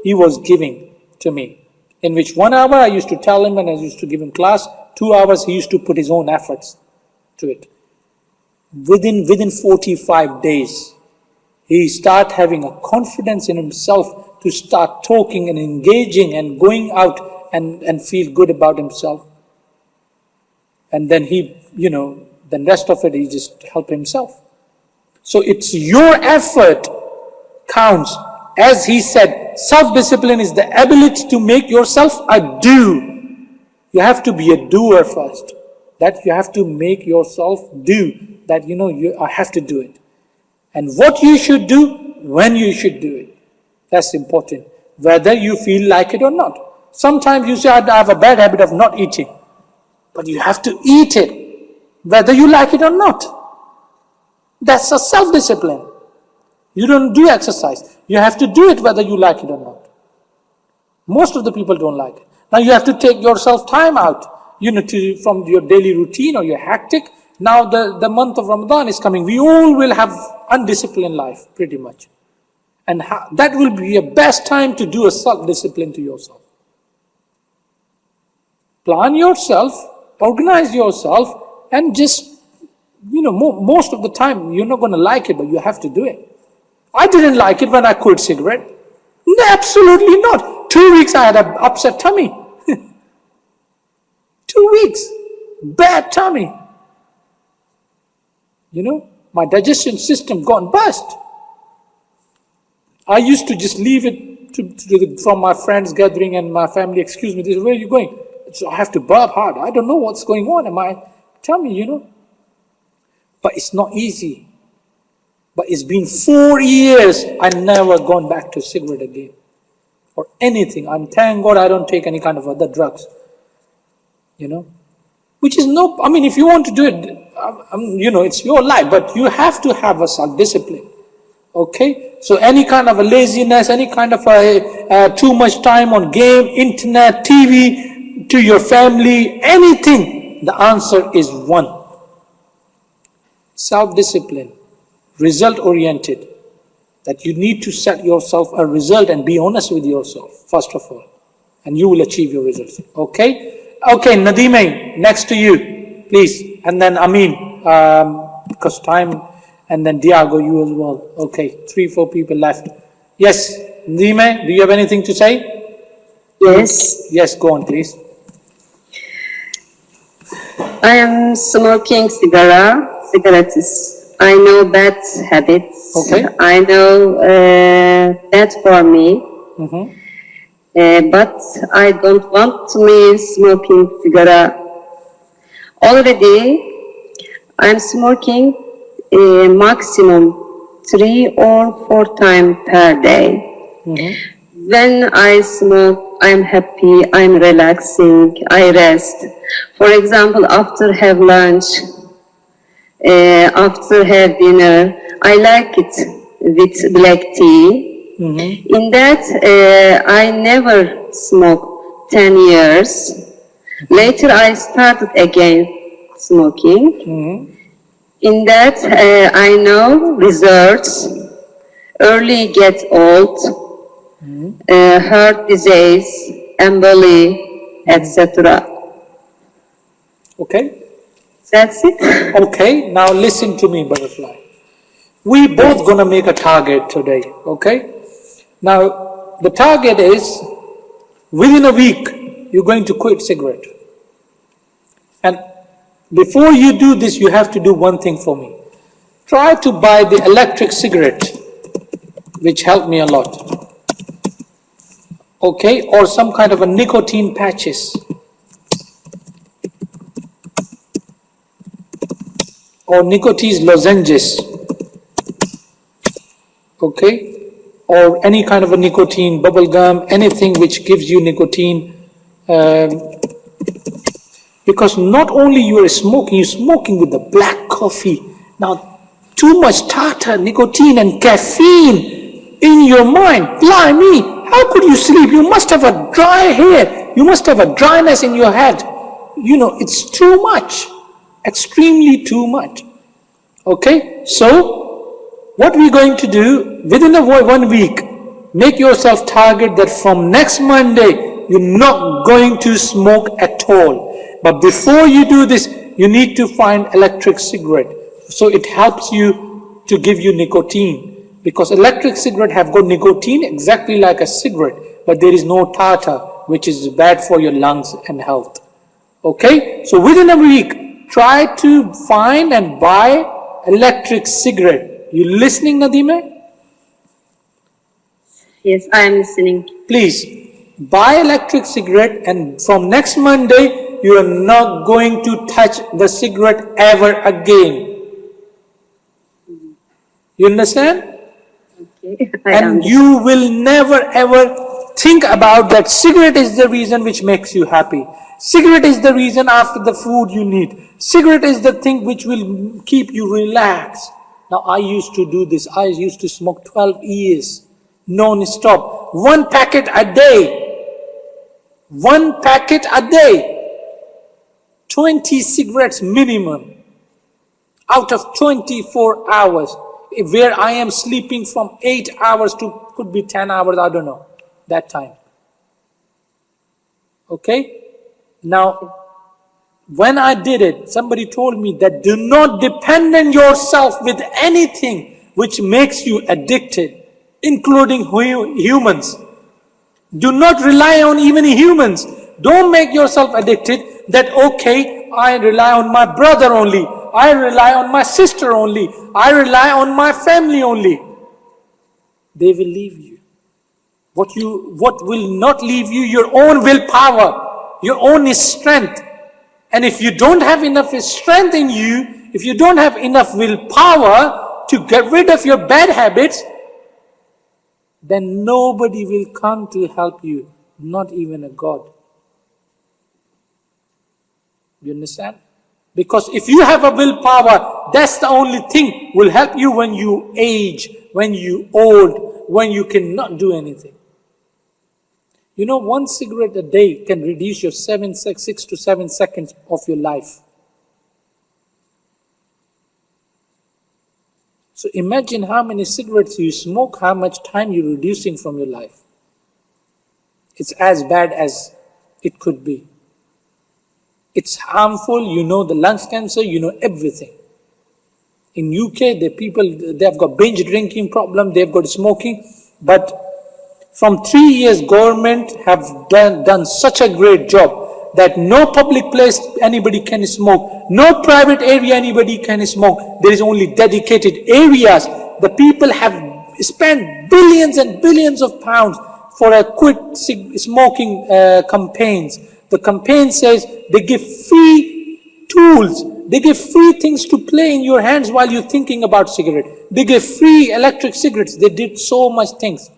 he was giving to me, in which 1 hour I used to tell him and I used to give him class. 2 hours he used to put his own efforts to it. Within 45 days, he started having a confidence in himself to start talking and engaging and going out and feel good about himself. And then he, you know, the rest of it he just helped himself. So it's your effort counts. As he said, self-discipline is the ability to make yourself a do. You have to be a doer first. That you have to make yourself do. That, you know, I have to do it. And what you should do, when you should do it. That's important. Whether you feel like it or not. Sometimes you say, I have a bad habit of not eating. But you have to eat it, whether you like it or not. That's a self-discipline. You don't do exercise. You have to do it whether you like it or not. Most of the people don't like it. Now you have to take yourself time out, you know, from your daily routine or your hectic. Now the month of Ramadan is coming. We all will have undisciplined life, pretty much. And that will be a best time to do a self-discipline to yourself. Plan yourself, organize yourself, and just, you know, most of the time you're not going to like it, but you have to do it. I didn't like it when I quit cigarette. No, absolutely not. 2 weeks I had an upset tummy. 2 weeks. Bad tummy. You know, my digestion system gone bust. I used to just leave it from my friends gathering and my family, excuse me, where are you going? So I have to burp hard. I don't know what's going on in my tummy, you know. But it's not easy. But it's been 4 years, I never gone back to cigarette again. Or anything. Thank God I don't take any kind of other drugs. You know. Which is I mean, if you want to do it, you know, it's your life. But you have to have a self-discipline. Okay, so any kind of a laziness, any kind of a too much time on game, internet, TV, to your family, anything, the answer is one. Self-discipline, result-oriented. That you need to set yourself a result and be honest with yourself, first of all. And you will achieve your results. Okay? Okay, Nadime, next to you, please. And then Amin, because time, and then Diago, you as well. Okay, 3-4 people left. Yes, Nadime, do you have anything to say? Yes, Yes, go on, please. I am smoking cigarettes. I know bad habits. Okay. I know bad for me. But I don't want to be smoking cigarette. Already, I'm smoking maximum 3 or 4 times per day. When I smoke, I'm happy, I'm relaxing, I rest. For example, after have lunch, after have dinner, I like it with black tea. In that, I never smoked 10 years. Later, I started again smoking. In that, I know results. Early get old, heart disease, emboli, etc. Okay? That's it. Okay, now listen to me, Butterfly. We both gonna make a target today, okay? Now, the target is, within a week, you're going to quit cigarette. And before you do this, you have to do one thing for me. Try to buy the electric cigarette, which helped me a lot. Okay, or some kind of a nicotine patches. Or nicotine lozenges. Okay, or any kind of a nicotine, bubble gum, anything which gives you nicotine. Because not only you're smoking with the black coffee. Now, too much tartar, nicotine and caffeine in your mind. Blimey, how could you sleep? You must have a dry hair. You must have a dryness in your head. You know, it's too much. Extremely too much. Okay, so what we're going to do, within 1 week, make yourself target that from next Monday, you're not going to smoke at all. But before you do this, you need to find electric cigarette. So it helps you to give you nicotine. Because electric cigarette have got nicotine exactly like a cigarette, but there is no tartar, which is bad for your lungs and health. Okay, so within a week, try to find and buy electric cigarette. You listening, Nadime? Yes, I am listening. Please, buy electric cigarette, and from next Monday, you are not going to touch the cigarette ever again. You understand? Okay, I And understand. you will never ever think about that cigarette is the reason which makes you happy. Cigarette is the reason after the food you need. Cigarette is the thing which will keep you relaxed. Now, I used to do this. I used to smoke 12 years, non-stop. 1 packet a day. 1 packet a day. 20 cigarettes minimum. Out of 24 hours. Where I am sleeping from 8 hours to could be 10 hours, I don't know, that time. Okay? Now, when I did it, somebody told me that do not depend on yourself with anything which makes you addicted, including humans. Do not rely on even humans. Don't make yourself addicted that, okay, I rely on my brother only. I rely on my sister only. I rely on my family only. They will leave you. What will not leave you? Your own willpower, your own strength. And if you don't have enough strength in you, if you don't have enough willpower to get rid of your bad habits, then nobody will come to help you, not even a God. You understand? Because if you have a willpower, that's the only thing will help you when you age, when you old, when you cannot do anything. You know, one cigarette a day can reduce your 6 to 7 seconds of your life. So imagine how many cigarettes you smoke, how much time you're reducing from your life. It's as bad as it could be. It's harmful, you know the lungs cancer, you know everything. In UK, the people, they've got binge drinking problem, they've got smoking, but from 3 years, government have done such a great job that no public place anybody can smoke, no private area anybody can smoke. There is only dedicated areas. The people have spent billions and billions of pounds for a quit smoking campaigns. The campaign says they give free tools, they give free things to play in your hands while you're thinking about cigarette. They give free electric cigarettes. They did so much things.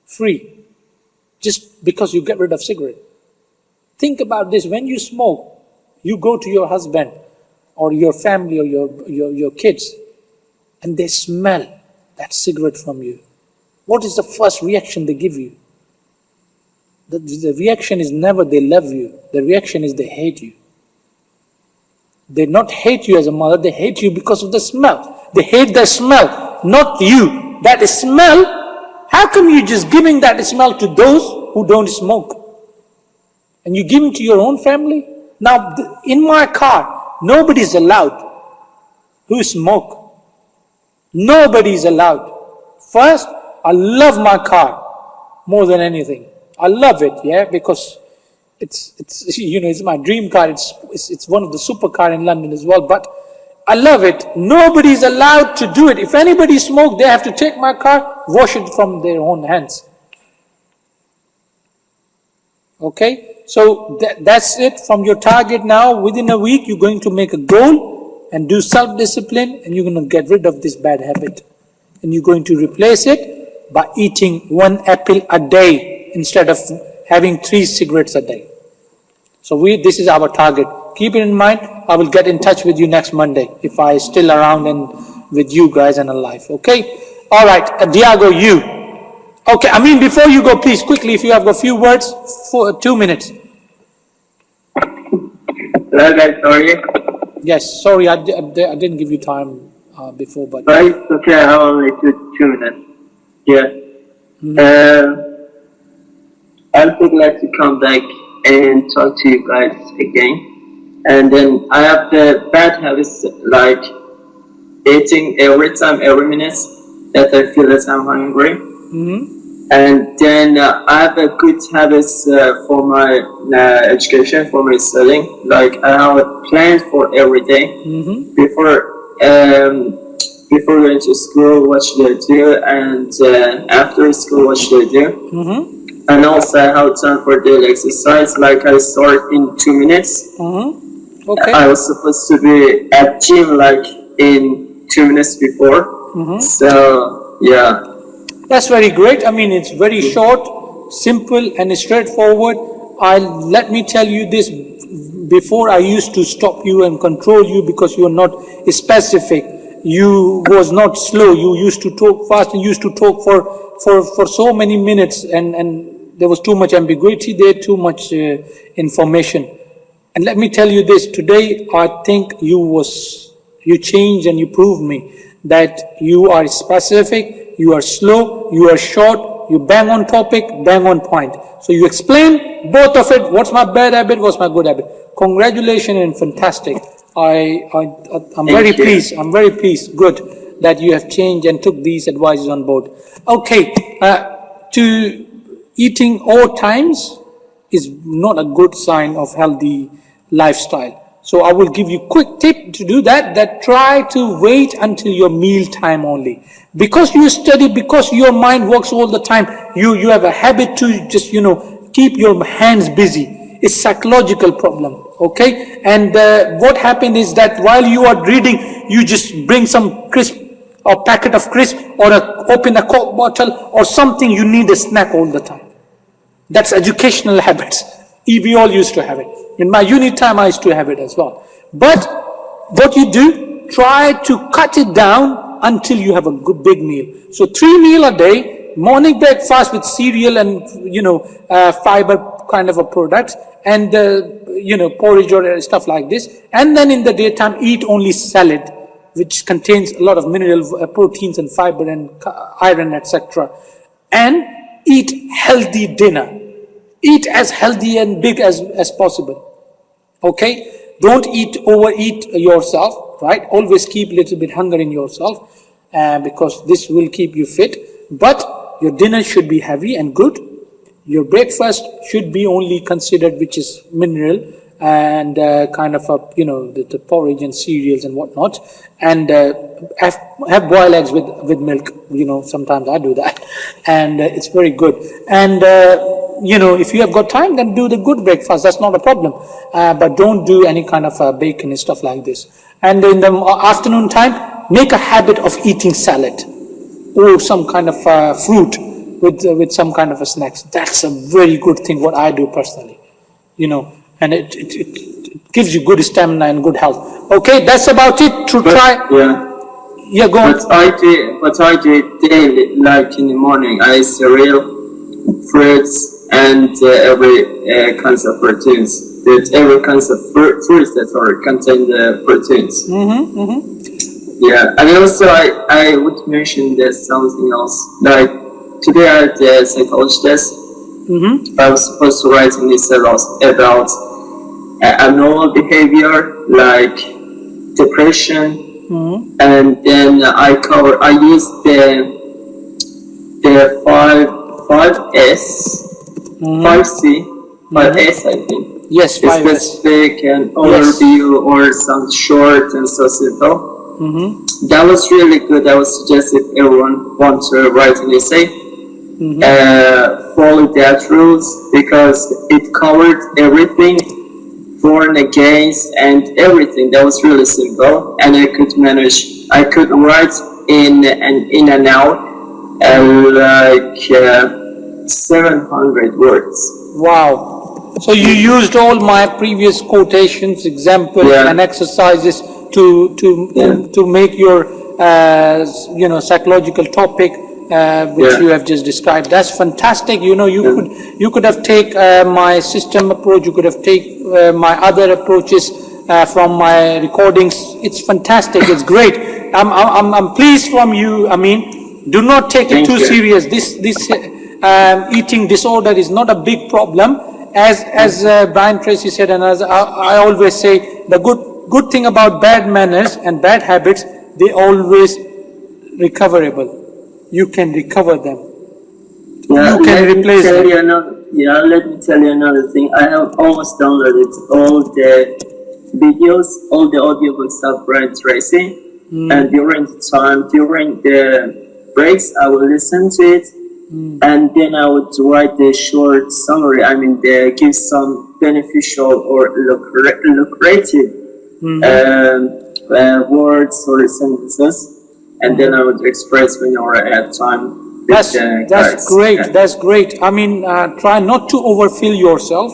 Free, just because you get rid of cigarette. Think about this, when you smoke, you go to your husband or your family or your kids and they smell that cigarette from you. What is the first reaction they give you? The reaction is never they love you, the reaction is they hate you. They not hate you as a mother, they hate you because of the smell. They hate the smell, not you. That smell, how come you just giving that smell to those who don't smoke? And you give it to your own family? Now, in my car, nobody is allowed who smoke. Nobody is allowed. First, I love my car more than anything. I love it, yeah, because it's you know, it's my dream car. It's one of the supercar in London as well, but I love it. Nobody is allowed to do it. If anybody smoke, they have to take my car, wash it from their own hands. Okay, so that's it from your target now. Within a week, you're going to make a goal and do self-discipline, and you're going to get rid of this bad habit. And you're going to replace it by eating 1 apple a day instead of having 3 cigarettes a day. So this is our target. Keep it in mind. I will get in touch with you next Monday if I still around and with you guys and alive. Okay? All right, Diago, you. Okay, I mean, before you go, please, quickly, if you have a few words, for 2 minutes. Hello guys, sorry. Yes, sorry, I didn't give you time before, but... Right, okay, I have only 2 minutes. Yeah. I would like to come back and talk to you guys again. And then I have the bad habits like eating every time, every minute that I feel that I'm hungry. And then I have a good habits for my education, for my studying. Like I have a plan for every day. Before going to school, what should I do? And after school, what should I do? And also I have time for daily exercise. Like I start in 2 minutes. Okay. I was supposed to be at gym like in 2 minutes before. So yeah. That's very great. I mean, it's very short, simple, and straightforward. Let me tell you this. Before I used to stop you and control you because you are not specific. You was not slow. You used to talk fast and used to talk for so many minutes, and there was too much ambiguity there, too much information. And let me tell you this, today I think you changed and you proved me that you are specific, you are slow, you are short, you bang on topic, bang on point. So you explain both of it, what's my bad habit, what's my good habit. Congratulations and fantastic. I'm very pleased, good, that you have changed and took these advices on board. Okay, to eating all times is not a good sign of healthy lifestyle. So I will give you a quick tip to do that try to wait until your meal time only. Because you study, because your mind works all the time, you have a habit to just, keep your hands busy. It's psychological problem, okay? And what happened is that while you are reading, you just bring some crisp or packet of crisp or open a Coke bottle or something, you need a snack all the time. That's educational habits. We all used to have it. In my uni time, I used to have it as well. But what you do, try to cut it down until you have a good big meal. So 3 meals a day, morning breakfast with cereal and, fiber kind of a product, and, porridge or stuff like this. And then in the daytime, eat only salad, which contains a lot of mineral proteins and fiber and iron, etc. And eat healthy dinner. Eat as healthy and big as possible. Okay? Don't overeat yourself, right? Always keep a little bit hunger in yourself, because this will keep you fit. But your dinner should be heavy and good. Your breakfast should be only considered, which is mineral and kind of the porridge and cereals and whatnot, and have boiled eggs with milk. Sometimes I do that, and it's very good. And if you have got time, then do the good breakfast. That's not a problem, but don't do any kind of bacon and stuff like this. And in the afternoon time, make a habit of eating salad or some kind of fruit with some kind of a snacks. That's a very good thing. What I do personally, and it gives you good stamina and good health. Okay, that's about it. Yeah, go on. But I do it daily, like in the morning, I eat cereal, fruits, and every kinds of proteins. Every kinds of fruits that contain the proteins. Yeah, and also I would mention there's something else. Like today I had a psychology test. I was supposed to write in this about abnormal behavior like depression, and then I used the 5S, 5C, 5S I think. Yes, 5S. Specific and overview, or some short and so simple. That was really good. I would suggest if everyone wants to write an essay, follow that rules, because it covered everything, for and against and everything. That was really simple, and I could write in an hour like 700 words. Wow. So you used all my previous quotations, examples, and exercises to make your psychological topic which you have just described. That's fantastic. You could have taken my system approach. You could have taken my other approaches from my recordings. It's fantastic. It's great. I'm pleased from you. I mean, do not take it too serious. This eating disorder is not a big problem, as Brian Tracy said, and as I always say, the good thing about bad manners and bad habits, they always recoverable. You can recover them. You can replace them. Let me tell you another thing. I have almost downloaded all the videos, all the audiobooks of Brian Tracy, and during the breaks, I will listen to it, and then I would write the short summary. I mean, they give some beneficial or lucrative words or sentences, and then I would express whenever I had time. That's great. That's great. I mean, try not to overfill yourself,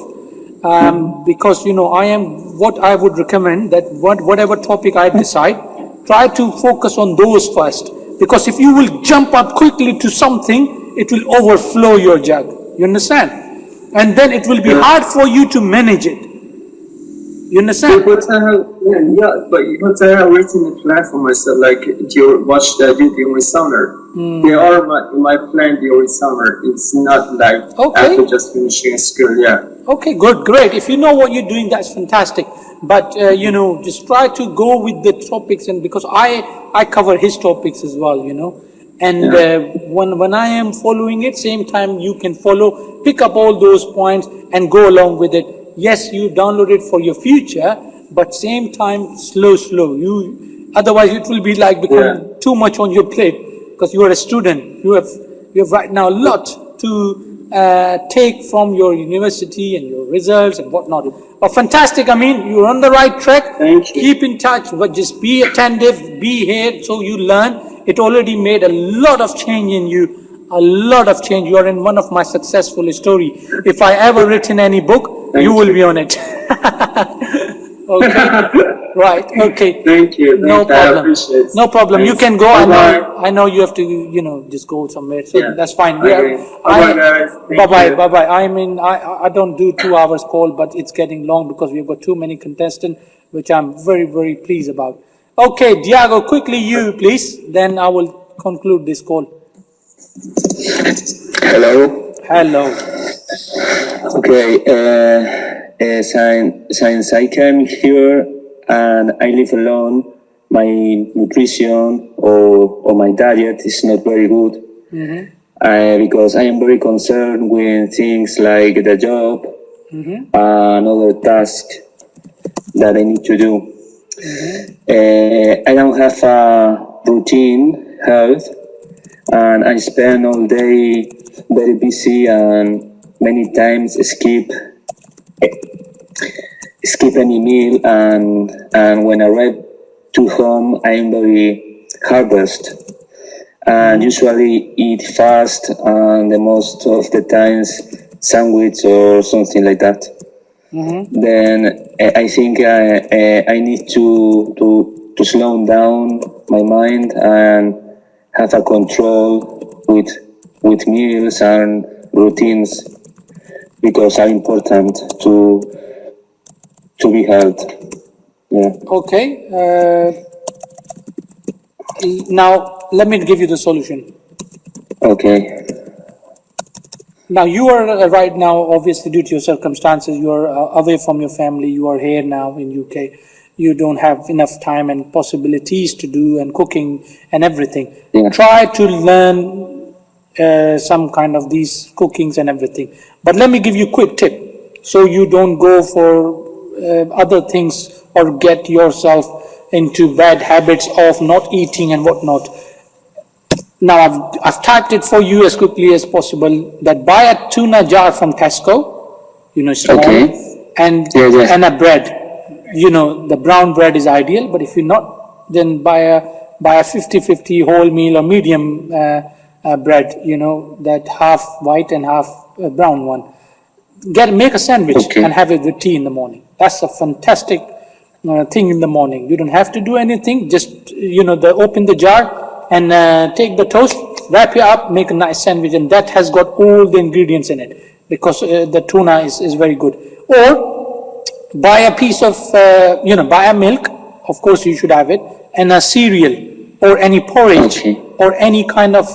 because what I would recommend that whatever topic I decide, try to focus on those first. Because if you will jump up quickly to something, it will overflow your jug. You understand? And then it will be hard for you to manage it. You understand? But I have written the plan for myself, like you watch the during summer. They are my plan during summer. It's not like after just finishing school, Okay, good, great. If you know what you're doing, that's fantastic. But, just try to go with the topics, and because I cover his topics as well, And when I am following it, same time you can follow, pick up all those points and go along with it. Yes, you download it for your future, but same time, slow. Otherwise it will be like become too much on your plate, because you are a student. You have right now a lot to take from your university and your results and whatnot. But fantastic. I mean, you're on the right track. Thank you. Keep in touch, but just be attentive, be here, so you learn. It already made a lot of change in you. A lot of change. You are in one of my successful story. If I ever written any book, you will be on it. Okay. Right, okay. Thank you. No I problem. appreciate it. No problem. You Thanks. can go. Bye-bye. I know you have to, just go somewhere. So Yeah, that's fine. I agree. Bye-bye, guys. Thank Bye-bye, you. bye-bye. I don't do 2 hours call, but it's getting long because we've got too many contestants, which I'm very, very pleased about. Okay, Diego, quickly you, please. Then I will conclude this call. Hello. Hello. Okay. Since I came here and I live alone, my nutrition or my diet is not very good. Because I am very concerned with things like the job and other tasks that I need to do. I don't have a routine health, and I spend all day very busy and many times skip any meal, and when I arrive to home I am very harvest and usually eat fast, and the most of the times sandwich or something like that. Then I think I need to slow down my mind and have a control with meals and routines, because are important to be healthy. Yeah. Okay. Now, let me give you the solution. Okay. Now, you are right now, obviously, due to your circumstances, you are away from your family. You are here now in UK. You don't have enough time and possibilities to do and cooking and everything. Yeah. Try to learn some kind of these cookings and everything. But let me give you a quick tip, so you don't go for other things or get yourself into bad habits of not eating and whatnot. Now, I've typed it for you as quickly as possible, that buy a tuna jar from Tesco, small, Okay. and Yes. and a bread. The brown bread is ideal, but if you're not, then buy a 50-50 whole meal or medium bread, that half white and half brown one. Make a sandwich Okay. and have it with tea in the morning. That's a fantastic thing in the morning. You don't have to do anything. Just, open the jar and take the toast, wrap it up, make a nice sandwich, and that has got all the ingredients in it, because the tuna is very good. Or buy a piece of, buy a milk, of course you should have it, and a cereal, or any porridge, Okay. or any kind of,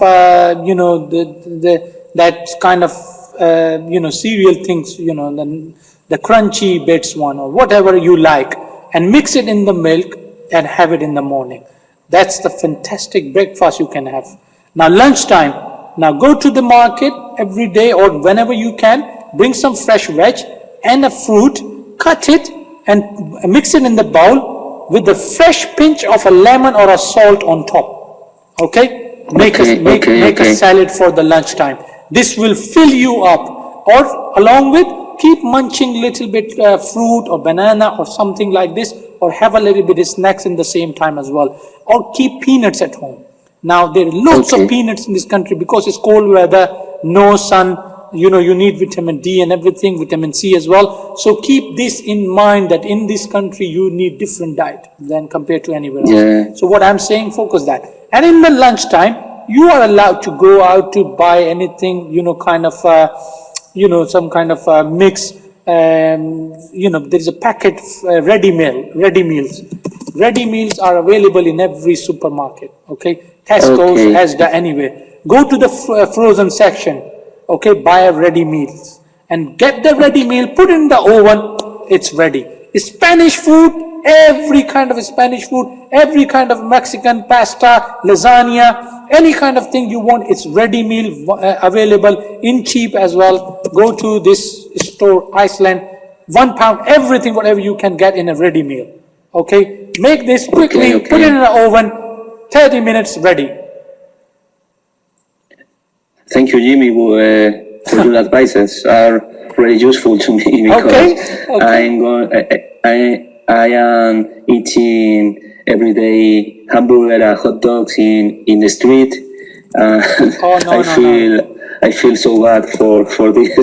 that kind of, cereal things, the crunchy bits one, or whatever you like, and mix it in the milk and have it in the morning. That's the fantastic breakfast you can have. Now, lunchtime. Now, go to the market every day or whenever you can. Bring some fresh veg and a fruit. Cut it and mix it in the bowl with a fresh pinch of a lemon or a salt on top. Okay? Make a salad for the lunchtime. This will fill you up. Or along with, keep munching little bit fruit or banana or something like this, or have a little bit of snacks in the same time as well. Or keep peanuts at home. Now, there are lots of peanuts in this country because it's cold weather, no sun, you need vitamin D and everything, vitamin C as well. So keep this in mind, that in this country you need different diet than compared to anywhere else. Yeah. So what I'm saying, focus that. And in the lunchtime, you are allowed to go out to buy anything, some kind of mix. There is a packet ready meals. Ready meals are available in every supermarket. Okay, Tesco's has that anyway. Go to the frozen section. Okay, buy a ready meals and get the ready meal. Put in the oven. It's ready. Spanish food, every kind of Spanish food, every kind of Mexican pasta, lasagna, any kind of thing you want. It's ready meal available in cheap as well. Go to this store, Iceland, £1, everything, whatever you can get in a ready meal. Okay, make this quickly, put it in the oven, 30 minutes ready. Thank you, Jimmy, for your advices. Are very useful to me, because I am eating every day hamburger and hot dogs in the street. I feel so bad for this.